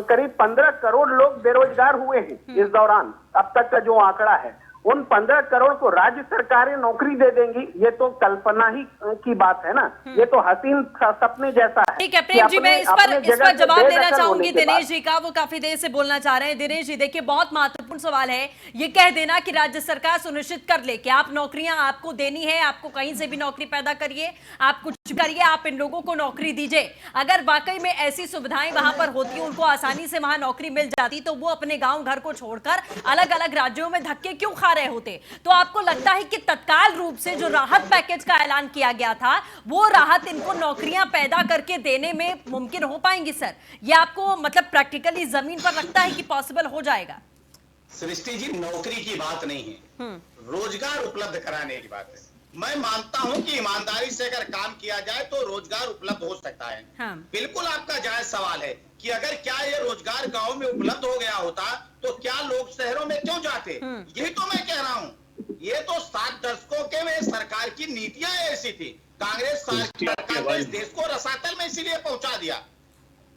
करीब 15 करोड़ लोग बेरोजगार हुए हैं इस दौरान, अब तक का जो आंकड़ा है, उन 15 करोड़ को राज्य सरकारें नौकरी दे देंगी, ये तो कल्पना ही की बात है ना, ये तो हसीन सपने जैसा है। ठीक है प्रेम जी, मैं इस पर जवाब देना चाहूंगी दिनेश जी का, वो काफी देर से बोलना चाह रहे हैं। दिनेश जी देखिए, बहुत महत्वपूर्ण सवाल है ये कह देना कि राज्य सरकार सुनिश्चित कर ले कि आप नौकरियां आपको देनी है, आपको कहीं से भी नौकरी पैदा करिए, आप कुछ करिए, आप इन लोगों को नौकरी दीजिए। अगर वाकई में ऐसी सुविधाएं वहां पर होती, उनको आसानी से वहां नौकरी मिल जाती, तो वो अपने गांव घर को छोड़कर अलग अलग राज्यों में धक्के क्यों खा रहे होते? तो आपको लगता है कि तत्काल रूप से जो राहत पैकेज का ऐलान किया गया था, वो राहत इनको नौकरियां पैदा करके देने में मुमकिन हो पाएंगी सर? ये आपको मतलब प्रैक्टिकली जमीन पर लगता है कि पॉसिबल हो जाएगा? सृष्टि जी, नौकरी की बात नहीं है, रोजगार उपलब्ध कराने की बात है। मैं मानता हूं कि ईमानदारी से अगर काम किया जाए तो रोजगार उपलब्ध हो सकता है। बिल्कुल आपका जायज सवाल है कि अगर क्या ये रोजगार गांव में उपलब्ध हो गया होता तो क्या लोग शहरों में क्यों जाते? यही तो मैं कह रहा हूं। ये तो 7 दशकों के में सरकार की नीतियां ऐसी थी। कांग्रेस सरकार ने इस देश को रसातल में इसीलिए पहुंचा दिया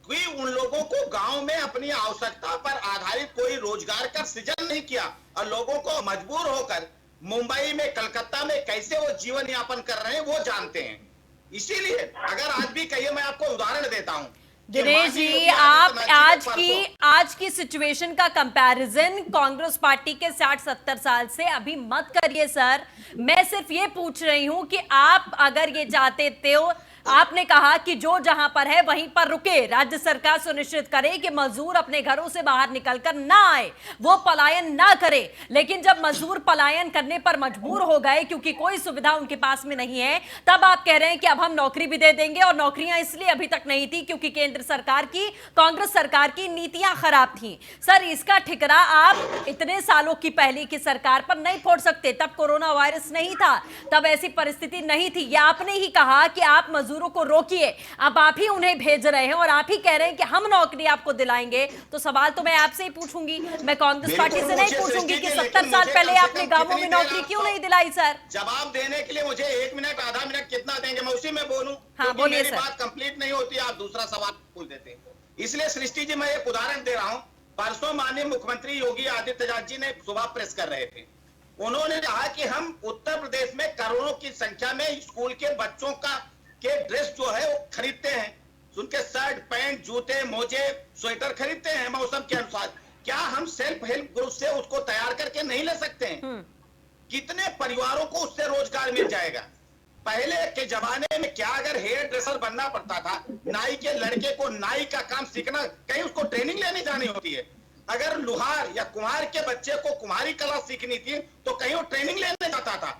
कि उन लोगों को गांव में अपनी आवश्यकता पर आधारित कोई रोजगार का सृजन नहीं किया और लोगों को मजबूर होकर मुंबई में, कलकत्ता में कैसे वो जीवन यापन कर रहे हैं वो जानते हैं। इसीलिए अगर आज भी कहिए, मैं आपको उदाहरण देता हूं दिनेश जी, आप आज की सिचुएशन का कंपैरिजन कांग्रेस पार्टी के 60-70 साल से अभी मत करिए सर। मैं सिर्फ ये पूछ रही हूं कि आप अगर ये चाहते थे, आपने कहा कि जो जहां पर है वहीं पर रुके, राज्य सरकार सुनिश्चित करे कि मजदूर अपने घरों से बाहर निकलकर ना आए, वो पलायन ना करे। लेकिन जब मजदूर पलायन करने पर मजबूर हो गए क्योंकि कोई सुविधा उनके पास में नहीं है, तब आप कह रहे हैं कि अब हम नौकरी भी दे देंगे। और नौकरियां इसलिए अभी तक नहीं थी क्योंकि केंद्र सरकार की, कांग्रेस सरकार की नीतियां खराब थी। सर, इसका ठिकरा आप इतने सालों की पहले की सरकार पर नहीं फोड़ सकते। तब कोरोना वायरस नहीं था, तब ऐसी परिस्थिति नहीं थी। यह आपने ही कहा कि आप मजदूरों को रोकिए, अब आप ही उन्हें भेज रहे हैं और आप ही कह रहे हैं कि हम नौकरी आपको दिलाएंगे। तो सवाल तो मैं आपसे ही पूछूंगी, मैं कांग्रेस पार्टी से नहीं पूछूंगी कि 70 साल पहले आपने गांवों में नौकरी क्यों नहीं दिलाई। सर, जवाब देने के लिए मुझे 1 मिनट, आधा मिनट कितना देंगे, मैं उसी में बोलूं? हाँ, बोलिए सर। बात कंप्लीट नहीं होती, आप दूसरा सवाल पूछ देते हैं। इसलिए सृष्टि जी, मैं एक उदाहरण दे रहा हूं। परसों माननीय मुख्यमंत्री योगी आदित्यनाथ जी ने सुबह प्रेस कर रहे थे। उन्होंने कहा कि हम उत्तर प्रदेश में करोड़ों की संख्या में स्कूल के बच्चों के ड्रेस जो है वो खरीदते हैं, उनके शर्ट, पैंट, जूते, मोजे, स्वेटर खरीदते हैं मौसम के अनुसार। क्या हम सेल्फ हेल्प ग्रुप से उसको तैयार करके नहीं ले सकते हैं? कितने परिवारों को उससे रोजगार मिल जाएगा? पहले के जमाने में क्या अगर हेयर ड्रेसर बनना पड़ता था, नाई के लड़के को नाई का काम सीखना, कहीं उसको ट्रेनिंग लेने जानी होती है। अगर लुहार या कुम्हार के बच्चे को कुम्हारी कला सीखनी थी तो कहीं वो ट्रेनिंग लेने जाता था।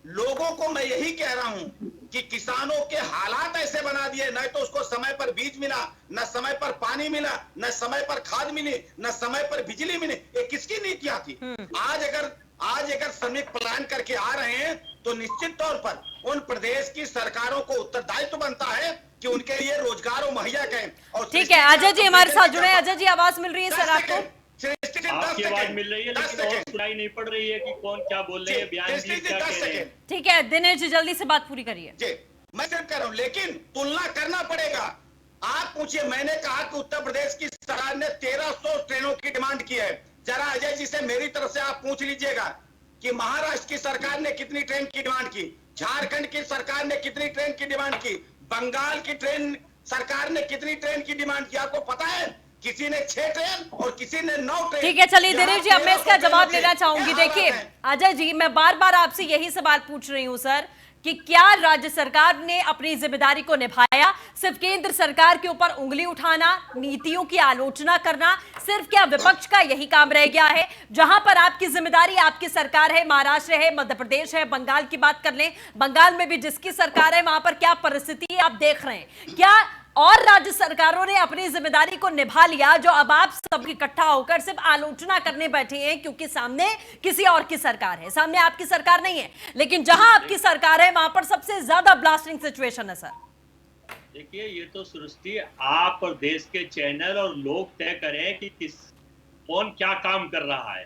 लोगों को मैं यही कह रहा हूं कि किसानों के हालात ऐसे बना दिए, न तो उसको समय पर बीज मिला, न समय पर पानी मिला, न समय पर खाद मिली, न समय पर बिजली मिली। ये किसकी नीतियां थी? आज अगर श्रमिक पलायन करके आ रहे हैं तो निश्चित तौर पर उन प्रदेश की सरकारों को उत्तरदायित्व बनता है कि उनके लिए रोजगार मुहैया करें। और ठीक है, अजय जी हमारे साथ जुड़े। अजय जी आवाज मिल रही है सर आपको? आपकी आवाज मिल रही है, लेकिन और सुनाई नहीं पड़ रही है कि कौन क्या बोल रहे हैं, बयान भी क्या कह रहे हैं। ठीक है दिनेश जी जल्दी से बात पूरी करिए। जी मैं सिर्फ कर रहा हूं, लेकिन तुलना करना पड़ेगा। आप पूछिए, मैंने कहा कि उत्तर प्रदेश की सरकार ने 1300 ट्रेनों की डिमांड की है। जरा अजय जी से मेरी तरफ से आप पूछ लीजिएगा कि महाराष्ट्र की सरकार ने कितनी ट्रेन की डिमांड की, झारखंड की सरकार ने कितनी ट्रेन की डिमांड की, बंगाल की ट्रेन सरकार ने कितनी ट्रेन की डिमांड की। आपको पता है किसी ने 6 ट्रेन और किसी ने 9 ट्रेन। ठीक है चलिए दिनेश जी अब मैं इसका जवाब लेना चाहूंगी। देखिए अजय जी मैं बार बार आपसे यही सवाल पूछ रही हूं सर कि क्या राज्य सरकार ने अपनी जिम्मेदारी को निभाया? सिर्फ केंद्र सरकार के ऊपर उंगली उठाना, नीतियों की आलोचना करना, सिर्फ क्या विपक्ष का यही काम रह गया है? जहां पर आपकी जिम्मेदारी, आपकी सरकार है, महाराष्ट्र है, मध्य प्रदेश है, बंगाल की बात कर लें, बंगाल में भी जिसकी सरकार है वहां पर क्या परिस्थिति है आप देख रहे हैं। क्या और राज्य सरकारों ने अपनी जिम्मेदारी को निभा लिया जो अब आप सब इकट्ठा होकर सिर्फ आलोचना करने बैठे हैं क्योंकि सामने किसी और की सरकार है, सामने आपकी सरकार नहीं है, लेकिन जहां आपकी सरकार है वहां पर सबसे ज्यादा ब्लास्टिंग सिचुएशन है सर? देखिए ये तो सृष्टि आप और देश के चैनल और लोग तय करें कि कौन क्या काम कर रहा है।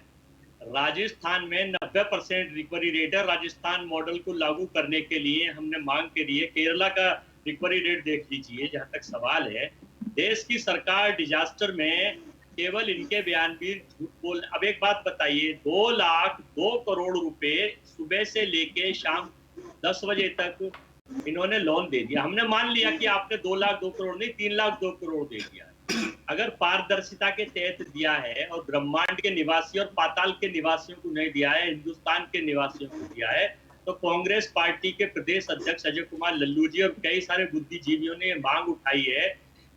राजस्थान में 90% रिकवरी रेट है। राजस्थान मॉडल को लागू करने के लिए हमने मांग करी है। केरला का रिकवरी रेट देख लीजिए। जहां तक सवाल है, देश की सरकार डिजास्टर में केवल इनके बयान भी झूठ बोल। अब एक बात बताइए, 2,02,00,000 रुपए सुबह से लेके शाम 10 बजे तक इन्होंने लोन दे दिया। हमने मान लिया कि आपने 2,02,00,000 नहीं 3,02,00,000 दे दिया। अगर पारदर्शिता के तहत दिया है और ब्रह्मांड के निवासी और पाताल के निवासियों को नहीं दिया है, हिंदुस्तान के निवासियों को दिया है, तो कांग्रेस पार्टी के प्रदेश अध्यक्ष अजय कुमार लल्लू जी और कई सारे बुद्धिजीवियों ने मांग उठाई है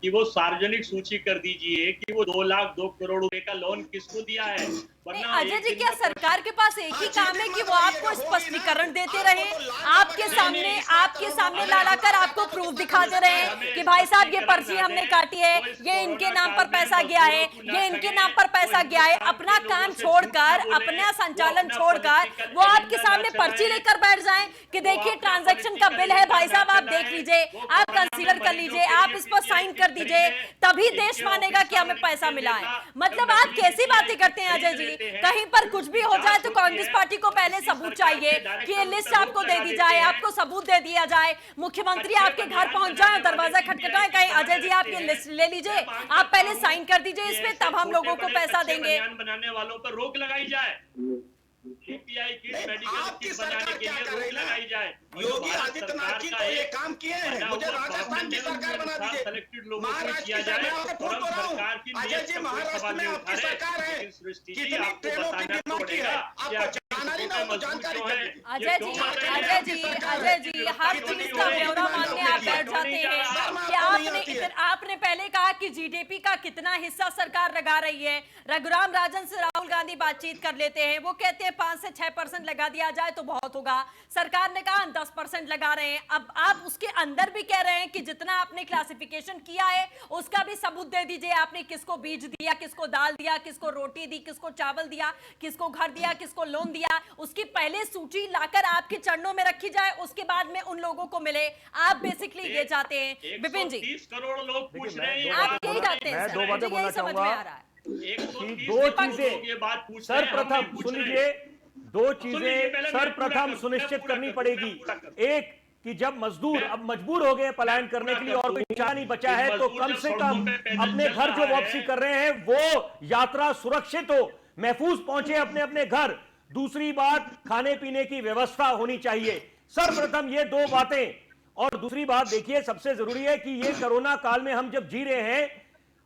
कि वो सार्वजनिक सूची कर दीजिए कि वो 2,02,00,000 रुपए का लोन किसको दिया है। अजय जी क्या सरकार के पास एक ही काम है कि वो आपको स्पष्टीकरण देते रहे, आपके सामने लाकर आपको प्रूफ दिखाते रहे कि भाई साहब ये पर्ची हमने काटी है, ये इनके नाम पर पैसा गया है, ये इनके नाम पर पैसा गया है। अपना काम छोड़कर, अपना संचालन छोड़कर वो आपके सामने पर्ची लेकर बैठ जाएं कि देखिए ट्रांजैक्शन का बिल है भाई साहब, आप देख लीजिए, आप कंसीडर कर लीजिए, आप इस पर साइन कर दीजिए, तभी देश मानेगा कि हमें पैसा मिला है। मतलब आप कैसी बातें करते हैं अजय जी? कहीं पर कुछ भी हो जाए तो कांग्रेस पार्टी को पहले सबूत चाहिए कि ये लिस्ट आपको दे दी जाए, आपको सबूत दे दिया जाए, मुख्यमंत्री आपके घर पहुंच जाए, दरवाजा खटखटाए, कहें अजय जी आप ये लिस्ट ले लीजिए, आप पहले साइन कर दीजिए इस पे, तब हम लोगों को पैसा देंगे। बनाने वालों पर रोक लगाई जाए, पीपीआई की मेडिकल किट बनाने के लिए रोक लगाई जाए। योगी आदित्यनाथ जी तो ये काम किए हैं, मुझे राजस्थान की सरकार बना दीजिए, महाराष्ट्र की सरकार। मैं आपको पूछ तो रहा हूं अजय जी, महाराष्ट्र में आपकी सरकार है, कितनी ट्रेनों की डिमांड की है, आपको जानकारी ना हो तो जानकारी कर दीजिए। अजय जी हर चीज का ब्यौरा मांगने आप बैठ जाते हैं कि आपने पहले कहा कि जीडीपी का कितना हिस्सा सरकार लगा रही है। रघुराम राजन से राहुल गांधी बातचीत कर लेते हैं, वो कहते हैं 5 से 6% लगा दिया जाए तो बहुत होगा। सरकार ने कहा 10% लगा रहे हैं। अब आप उसके अंदर भी कह रहे हैं कि जितना आपने क्लासिफिकेशन किया है उसका भी सबूत दे दीजिए, आपने किसको बीज दिया, किसको दाल दिया, किसको रोटी दी, किसको चावल दिया, किसको घर दिया, किसको लोन दिया, उसकी पहले सूची लाकर आपके चरणों में रखी जाए, उसके बाद में उन लोगों को मिले। आप बेसिकली ये चाहते हैं विपिन जी, 130 करोड़ लोग पूछ रहे हैं, आप यही चाहते हैं? मैं दो बातें बोलना चाहूंगा। दो चीजें सर्वप्रथम सुन लीजिए, दो चीजें सर्वप्रथम सुनिश्चित करनी पड़ेगी। एक कि जब मजदूर अब मजबूर हो गए पलायन करने के लिए और कोई चारा नहीं बचा है तो कम से कम अपने घर जो वापसी कर रहे हैं वो यात्रा सुरक्षित हो, महफूज पहुंचे अपने अपने घर। दूसरी बात, खाने पीने की व्यवस्था होनी चाहिए। सर्वप्रथम ये दो बातें। और दूसरी बात देखिए, सबसे जरूरी है कि ये कोरोना काल में हम जब जी रहे हैं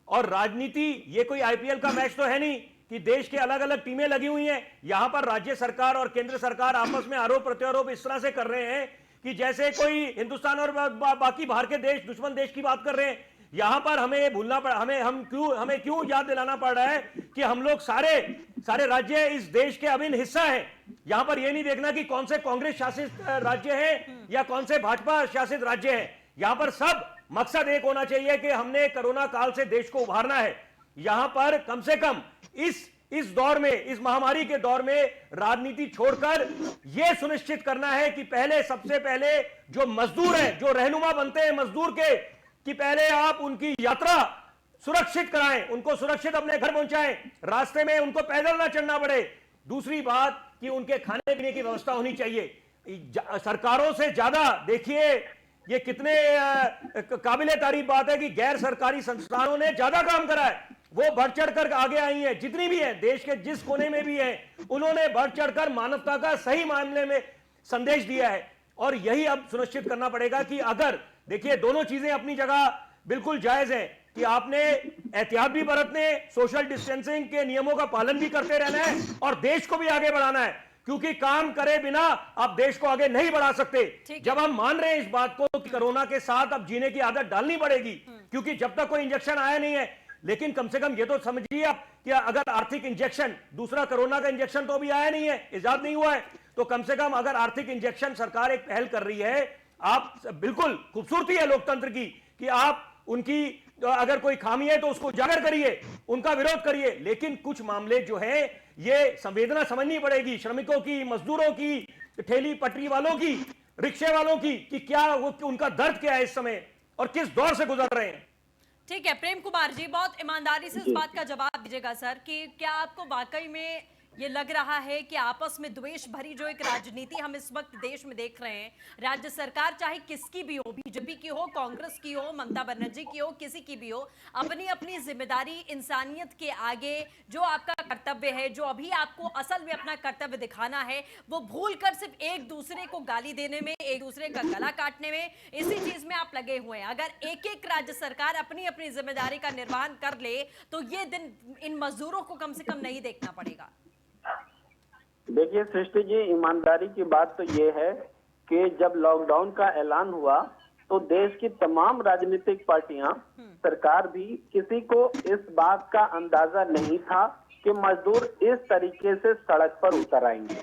और राजनीति, ये कोई आईपीएल का मैच तो है नहीं कि देश के अलग अलग टीमें लगी हुई हैं। यहां पर राज्य सरकार और केंद्र सरकार आपस में आरोप प्रत्यारोप इस तरह से कर रहे हैं कि जैसे कोई हिंदुस्तान और बाकी बाहर के देश दुश्मन देश की बात कर रहे हैं। यहां पर हमें ये भूलना पड़ा, हमें क्यों याद दिलाना पड़ रहा है कि हम लोग सारे राज्य इस देश के अभिन्न हिस्सा हैं। यहां पर यह नहीं देखना कि कौन से कांग्रेस शासित राज्य हैं या कौन से भाजपा शासित राज्य हैं, यहां पर सब मकसद एक होना चाहिए कि हमने कोरोना काल से देश को उभारना है। यहां पर कम से कम इस दौर में, इस महामारी के दौर में राजनीति छोड़कर यह सुनिश्चित करना है कि पहले, सबसे पहले जो मजदूर हैं, जो रहनुमा बनते हैं मजदूर के, कि पहले आप उनकी यात्रा सुरक्षित कराएं, उनको सुरक्षित अपने घर पहुंचाएं, रास्ते में उनको पैदल ना चलना पड़े। दूसरी बात कि उनके खाने पीने की व्यवस्था होनी चाहिए। सरकारों से ज्यादा देखिए, ये कितने काबिले तारीफ बात है कि गैर सरकारी संस्थानों ने ज्यादा काम करा है। वो बढ़ चढ़कर आगे आई हैं, जितनी भी है देश के जिस कोने में भी है, उन्होंने बढ़ चढ़कर मानवता का सही मामले में संदेश दिया है। और यही अब सुनिश्चित करना पड़ेगा कि अगर देखिए, दोनों चीजें अपनी जगह बिल्कुल जायज है कि आपने एहतियात भी बरतने, सोशल डिस्टेंसिंग के नियमों का पालन भी करते रहना है और देश को भी आगे बढ़ाना है, क्योंकि काम करे बिना आप देश को आगे नहीं बढ़ा सकते। जब हम मान रहे हैं इस बात को कि कोरोना के साथ अब जीने की आदत डालनी पड़ेगी, क्योंकि जब तक कोई इंजेक्शन आया नहीं है, लेकिन कम से कम ये तो समझिए आप कि अगर आर्थिक इंजेक्शन, दूसरा कोरोना का इंजेक्शन तो अभी आया नहीं है, इजाद नहीं हुआ है, तो कम से कम अगर आर्थिक इंजेक्शन सरकार एक पहल कर रही है, आप बिल्कुल खूबसूरती है लोकतंत्र की कि आप उनकी अगर कोई खामी है तो उसको उजागर करिए, उनका विरोध करिए, लेकिन कुछ मामले जो है ये संवेदना समझनी पड़ेगी श्रमिकों की, मजदूरों की, ठेली पटरी वालों की, रिक्शे वालों की, कि क्या वो उनका दर्द क्या है इस समय और किस दौर से गुजर रहे हैं। ठीक है प्रेम कुमार जी, बहुत ईमानदारी से इस बात का जवाब दीजिएगा सर कि क्या आपको वाकई में ये लग रहा है कि आपस में द्वेष भरी जो एक राजनीति हम इस वक्त देश में देख रहे हैं, राज्य सरकार चाहे किसकी भी हो, बीजेपी की हो, कांग्रेस की हो, ममता बनर्जी की हो, किसी की भी हो, अपनी अपनी जिम्मेदारी इंसानियत के आगे जो आपका कर्तव्य है, जो अभी आपको असल में अपना कर्तव्य दिखाना है, वो भूल कर सिर्फ एक दूसरे को गाली देने में, एक दूसरे का गला काटने में, इसी चीज में आप लगे हुए हैं। अगर एक एक राज्य सरकार अपनी अपनी जिम्मेदारी का निर्वहन कर ले तो ये दिन इन मजदूरों को कम से कम नहीं देखना पड़ेगा। देखिए सृष्टि जी, ईमानदारी की बात तो ये है कि जब लॉकडाउन का ऐलान हुआ तो देश की तमाम राजनीतिक पार्टियां, सरकार भी, किसी को इस बात का अंदाजा नहीं था कि मजदूर इस तरीके से सड़क पर उतर आएंगे।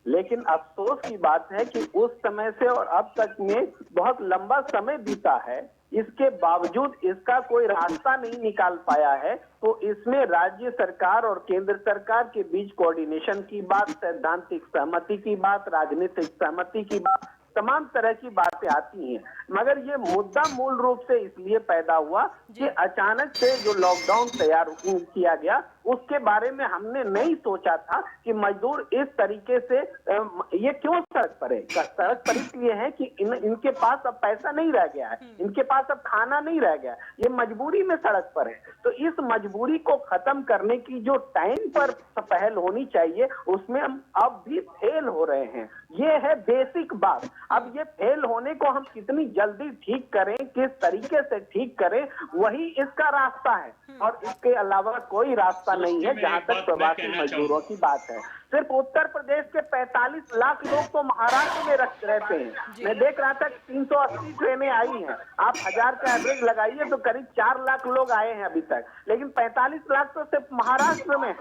लेकिन अफसोस की बात है कि उस समय से और अब तक में बहुत लंबा समय बीता है, इसके बावजूद इसका कोई रास्ता नहीं निकाल पाया है। तो इसमें राज्य सरकार और केंद्र सरकार के बीच कोऑर्डिनेशन की बात, सैद्धांतिक सहमति की बात, राजनीतिक सहमति की बात, तमाम तरह की बातें आती हैं। मगर ये मुद्दा मूल रूप से इसलिए पैदा हुआ कि अचानक से जो लॉकडाउन तैयार किया गया, उसके बारे में हमने नहीं सोचा था कि मजदूर इस तरीके से ये क्यों सड़क पर है। सड़क पर इसलिए है कि इनके पास अब पैसा नहीं रह गया है, इनके पास अब खाना नहीं रह गया, ये मजबूरी में सड़क पर है। तो इस मजबूरी को खत्म करने की जो टाइम पर पहल होनी चाहिए, उसमें हम अब भी फेल हो रहे हैं। ये है बेसिक बात। अब ये फेल होने को हम कितनी जल्दी ठीक करें, किस तरीके से ठीक करें, वही इसका रास्ता है और इसके अलावा कोई रास्ता नहीं है। जहां तक प्रवासी मजदूरों की बात है, सिर्फ उत्तर प्रदेश के 45 लाख लोग तो महाराष्ट्र में रहते हैं। मैं देख रहा था 380 ट्रेनें आई हैं, आप 1000 का एवरेज लगाइए तो करीब 4 लाख लोग आए हैं अभी तक, लेकिन 45 लाख तो सिर्फ महाराष्ट्र में है।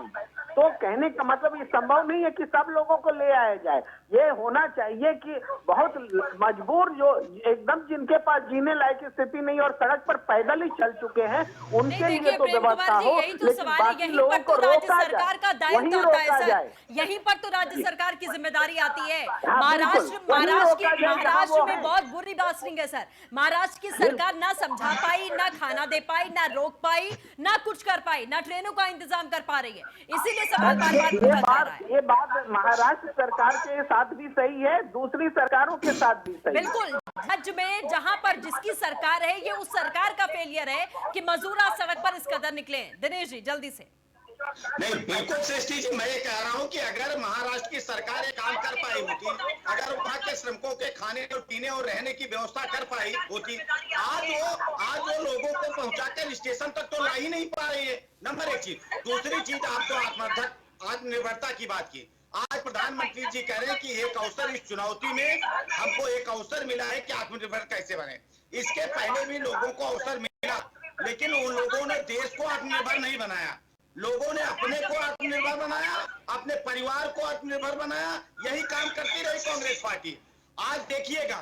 तो कहने का मतलब ये संभव नहीं है कि सब लोगों को ले आया जाए। ये होना चाहिए कि बहुत मजबूर, जो एकदम जिनके पास जीने लायक स्थिति नहीं और सड़क पर पैदल ही चल चुके हैं, उनके लिए तो व्यवस्था हो, लेकिन बाकी लोगों को रोका जाए, वही रोका जाए। यहीं पर तो राज्य सरकार की जिम्मेदारी आती है। महाराष्ट्र में बहुत बुरी बात है सर, महाराष्ट्र की सरकार ना समझा पाई, ना खाना दे पाई, ना रोक पाई, ना कुछ कर पाई, ना ट्रेनों का इंतजाम कर पा रही है। इसीलिए सवाल ये बात महाराष्ट्र सरकार के साथ भी सही है, दूसरी सरकारों के साथ भी सही है। बिल्कुल, राज्य में जहां पर जिसकी सरकार है, ये उस सरकार का फेलियर है कि मजदूर आज सड़क पर इस कदर निकले। दिनेश जी जल्दी से। नहीं, बिल्कुल सृष्टि जी, मैं ये कह रहा हूँ कि अगर महाराष्ट्र की सरकार ये काम कर पाई होती, अगर वहाँ के श्रमिकों के खाने और पीने और रहने की व्यवस्था कर पाई होती, आज वो लोगों को पहुंचाकर स्टेशन तक तो ला ही नहीं पा रही है। नंबर एक चीज। दूसरी चीज, आपको आत्मनिर्भरता की बात की। आज प्रधानमंत्री जी कह रहे हैं कि एक अवसर, इस चुनौती में हमको एक अवसर मिला है कि आत्मनिर्भर कैसे बने। इसके पहले भी लोगों को अवसर मिला, लेकिन उन लोगों ने देश को आत्मनिर्भर नहीं बनाया। लोगों ने अपने को आत्मनिर्भर बनाया, अपने परिवार को आत्मनिर्भर बनाया। यही काम करती रही कांग्रेस पार्टी। आज देखिएगा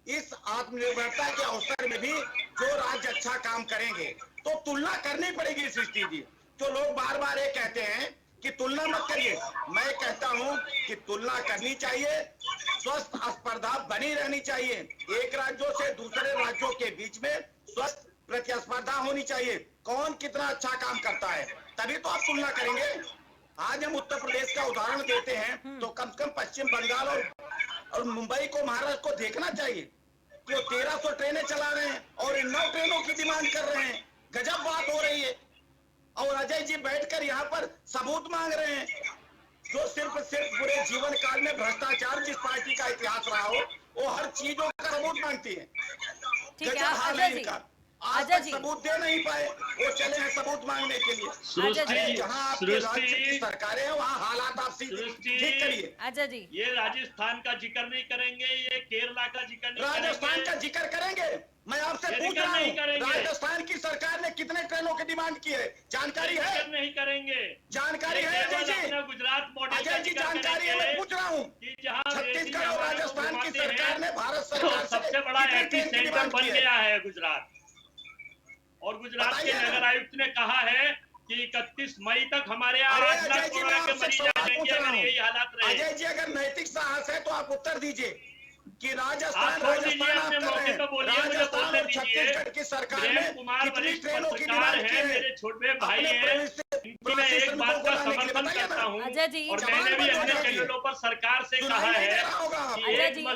इस आत्मनिर्भरता के अवसर में भी जो राज्य अच्छा काम करेंगे तो तुलना करनी पड़ेगी सृष्टि जी। जो लोग बार बार ये कहते हैं कि तुलना मत करिए, मैं कहता हूं कि तुलना करनी चाहिए, स्वस्थ स्पर्धा बनी रहनी चाहिए, एक राज्यों से दूसरे राज्यों के बीच में स्वस्थ प्रतिस्पर्धा होनी चाहिए। कौन कितना अच्छा काम करता है तभी तो आप तुलना करेंगे। आज हम उत्तर प्रदेश का उदाहरण देते हैं तो कम से कम पश्चिम बंगाल और मुंबई को, महाराष्ट्र को देखना चाहिए कि वो 1300 ट्रेनें चला रहे हैं और इन 9 ट्रेनों की डिमांड कर रहे हैं। गजब बात हो रही है। और अजय जी बैठकर यहाँ पर सबूत मांग रहे हैं, जो सिर्फ पूरे जीवन काल में भ्रष्टाचार जिस पार्टी का इतिहास रहा हो वो हर चीजों का सबूत मांगती है। ठीक है अजय जी, आज तक सबूत दे नहीं पाए, वो चले हैं सबूत मांगने के लिए। जहाँ आपके राज्य की सरकारें हैं वहाँ हालात आप ठीक करिए। अजय जी, ये राजस्थान का जिक्र नहीं करेंगे, ये केरला का जिक्र नहीं करेंगे, राजस्थान का जिक्र करेंगे। मैं आपसे पूछ रहा हूँ राजस्थान की सरकार ने कितने ट्रेनों की डिमांड की है, जानकारी है? नहीं करेंगे, जानकारी है अजय जी? गुजरात मॉडल अजय जी जानकारी है, मैं पूछ रहा हूँ छत्तीसगढ़ और राजस्थान की सरकार ने भारत सरकार सबसे बड़ा एपी सेंटर बन गया है गुजरात। और गुजरात के नगर आयुक्त ने कहा है कि 31 मई तक हमारे यहाँ 8 लाख कोरोना के मरीज आ जाएंगे अगर यही हालात रहे। अजय जी अगर नैतिक साहस है तो आप उत्तर दीजिए कि राजस्थान अपने मौके पर बोलिए, मुझे बोलने दीजिए। की सरकार प्रेम कुमार वरिष्ठ पत्रकार है, मेरे छोटे भाई हैं, इनकी मैं एक बात का समर्थन करता हूँ और मैंने भी अन्य चैनलों पर सरकार से कहा है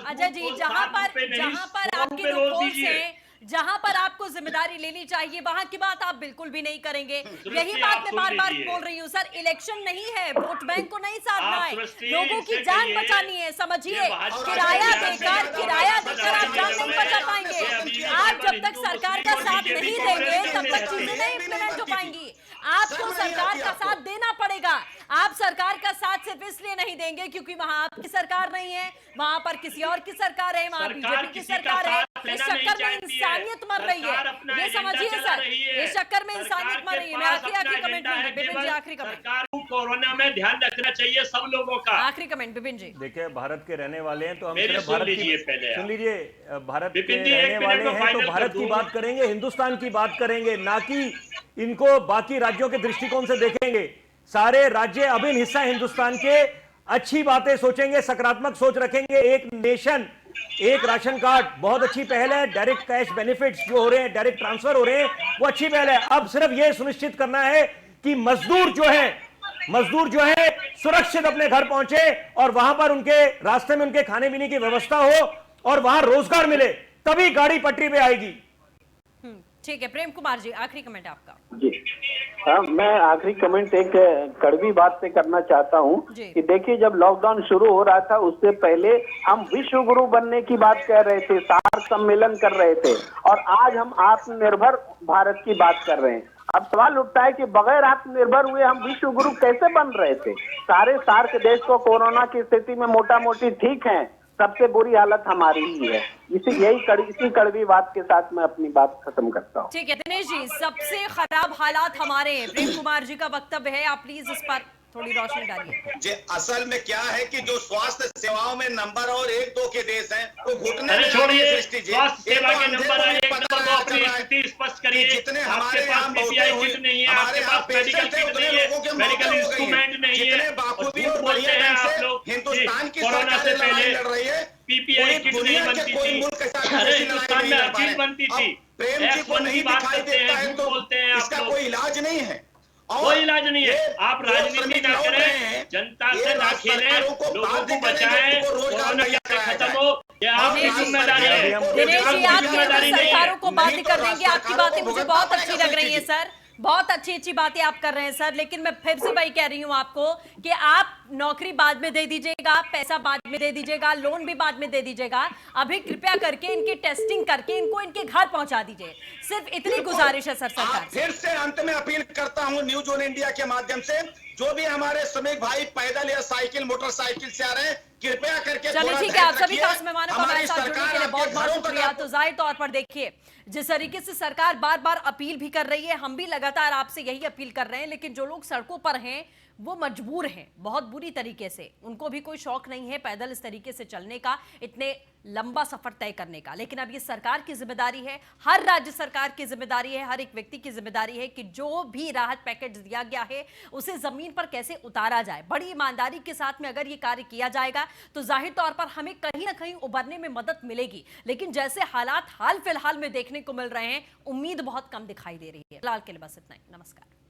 अजय जी जहाँ पर आपकी लूपहोल्स हैं, जहां पर आपको जिम्मेदारी लेनी चाहिए वहां की बात आप बिल्कुल भी नहीं करेंगे। यही बात मैं बार बार बोल रही हूँ सर, इलेक्शन नहीं है, वोट बैंक को नहीं साधना है, लोगों की जान बचानी है। समझिए किराया देकर आप जान नहीं बचा पाएंगे। आप जब तक सरकार का साथ नहीं देंगे तब तक चीजें नहीं इम्प्लीमेंट हो पाएंगी। आपको सरकार का साथ देना पड़ेगा। आप सरकार का साथ सिर्फ इसलिए नहीं देंगे क्योंकि वहां आपकी सरकार नहीं है, वहां पर किसी और की सरकार है, वहां बीजेपी की सरकार है। इस चक्कर में इंसानियत मर रही है, ये समझिए सर, इस चक्कर में इंसानियत मर रही है। मैं आखिरी कमेंट विपिन जी, आखिरी कमेंट। सरकार को कोरोना में ध्यान रखना चाहिए सब लोगों का। आखिरी कमेंट विपिन जी। देखिए भारत के रहने वाले हैं तो हम सुन लीजिए, भारत के रहने वाले हैं तो भारत की बात करेंगे, हिंदुस्तान की बात करेंगे, ना कि इनको बाकी राज्यों के दृष्टिकोण से देखेंगे। सारे राज्य अभिन्न हिस्सा हिंदुस्तान के, अच्छी बातें सोचेंगे, सकारात्मक सोच रखेंगे। एक नेशन एक राशन कार्ड बहुत अच्छी पहल है, डायरेक्ट कैश बेनिफिट्स जो हो रहे हैं, डायरेक्ट ट्रांसफर हो रहे हैं, वो अच्छी पहल है। अब सिर्फ ये सुनिश्चित करना है कि मजदूर जो है सुरक्षित अपने घर पहुंचे और वहां पर उनके रास्ते में उनके खाने पीने की व्यवस्था हो और वहां रोजगार मिले, तभी गाड़ी पटरी पे आएगी। ठीक है प्रेम कुमार जी, आखिरी कमेंट आपका। जी हाँ, मैं आखिरी कमेंट एक कड़वी बात पे करना चाहता हूँ कि देखिए जब लॉकडाउन शुरू हो रहा था उससे पहले हम विश्व गुरु बनने की बात कह रहे थे, सार्क सम्मेलन कर रहे थे और आज हम आत्मनिर्भर भारत की बात कर रहे हैं। अब सवाल उठता है कि बगैर आत्मनिर्भर हुए हम विश्व गुरु कैसे बन रहे थे। सारे सार्क देश को कोरोना की स्थिति में मोटा मोटी ठीक है, सबसे बुरी हालत हमारी ही है। इसी कड़वी बात के साथ मैं अपनी बात खत्म करता हूँ। ठीक है दिनेश जी, सबसे खराब हालात हमारे हैं, प्रेम कुमार जी का वक्तव्य है, आप प्लीज इस पर थोड़ी रोशनी डालिए। जी असल में क्या है कि जो स्वास्थ्य सेवाओं में नंबर और 1-2 के देश हैं वो घुटने में स्वास्थ्य सेवा के नंबर 1 नंबर को अपनी स्थिति स्पष्ट करिए। जितने हमारे यहाँ पीपीआई किट नहीं है, आपके पास मेडिकल किट नहीं है, मेडिकल इंस्ट्रूमेंट नहीं है, बाखूबी और बढ़िया ढंग से हिंदुस्तान की कोरोना से पहले लड़ रही है। पीपीआई किट नहीं बनती थी, अरे हिंदुस्तान में हर चीज बनती थी। प्रेम जी को नहीं दिखाई देता है तो इसका कोई इलाज नहीं है, कोई इलाज नहीं है। आप राजनीति ना करें, जनता से ना खेलें, लोगों को बचाएं, कोरोना कैसे खत्म हो, ये आपकी जिम्मेदारी है। दिनेश जी आप केंद्र सरकारों को बातें कर देंगे, आपकी बातें मुझे बहुत अच्छी लग रही है सर, बहुत अच्छी बातें आप कर रहे हैं सर, लेकिन मैं फिर से वही कह रही हूं आपको कि आप नौकरी बाद में दे दीजिएगा, पैसा बाद में दे दीजिएगा, लोन भी बाद में दे दीजिएगा, अभी कृपया करके इनकी टेस्टिंग करके इनको इनके घर पहुंचा दीजिए। सिर्फ इतनी गुजारिश है सर सरकार से। फिर से अंत में अपील करता हूं न्यूज ऑन इंडिया के माध्यम से, जो भी हमारे श्रमिक भाई पैदल या साइकिल मोटरसाइकिल से आ रहे हैं, कृपया करके चलिए ठीक है, आप सभी खास मेहमानों को हमारे साथ जुड़ने के लिए बहुत बहुत शुक्रिया। तो जाहिर तौर पर देखिए जिस तरीके से सरकार बार बार अपील भी कर रही है, हम भी लगातार आपसे यही अपील कर रहे हैं, लेकिन जो लोग सड़कों पर हैं वो मजबूर हैं बहुत बुरी तरीके से, उनको भी कोई शौक नहीं है पैदल इस तरीके से चलने का, इतने लंबा सफर तय करने का। लेकिन अब ये सरकार की जिम्मेदारी है, हर राज्य सरकार की जिम्मेदारी है, हर एक व्यक्ति की जिम्मेदारी है कि जो भी राहत पैकेज दिया गया है उसे जमीन पर कैसे उतारा जाए। बड़ी ईमानदारी के साथ में अगर ये कार्य किया जाएगा तो जाहिर तौर पर हमें कहीं ना कहीं उभरने में मदद मिलेगी। लेकिन जैसे हालात हाल फिलहाल में देखने को मिल रहे हैं, उम्मीद बहुत कम दिखाई दे रही है। फिलहाल के लिए बस इतना ही। नमस्कार।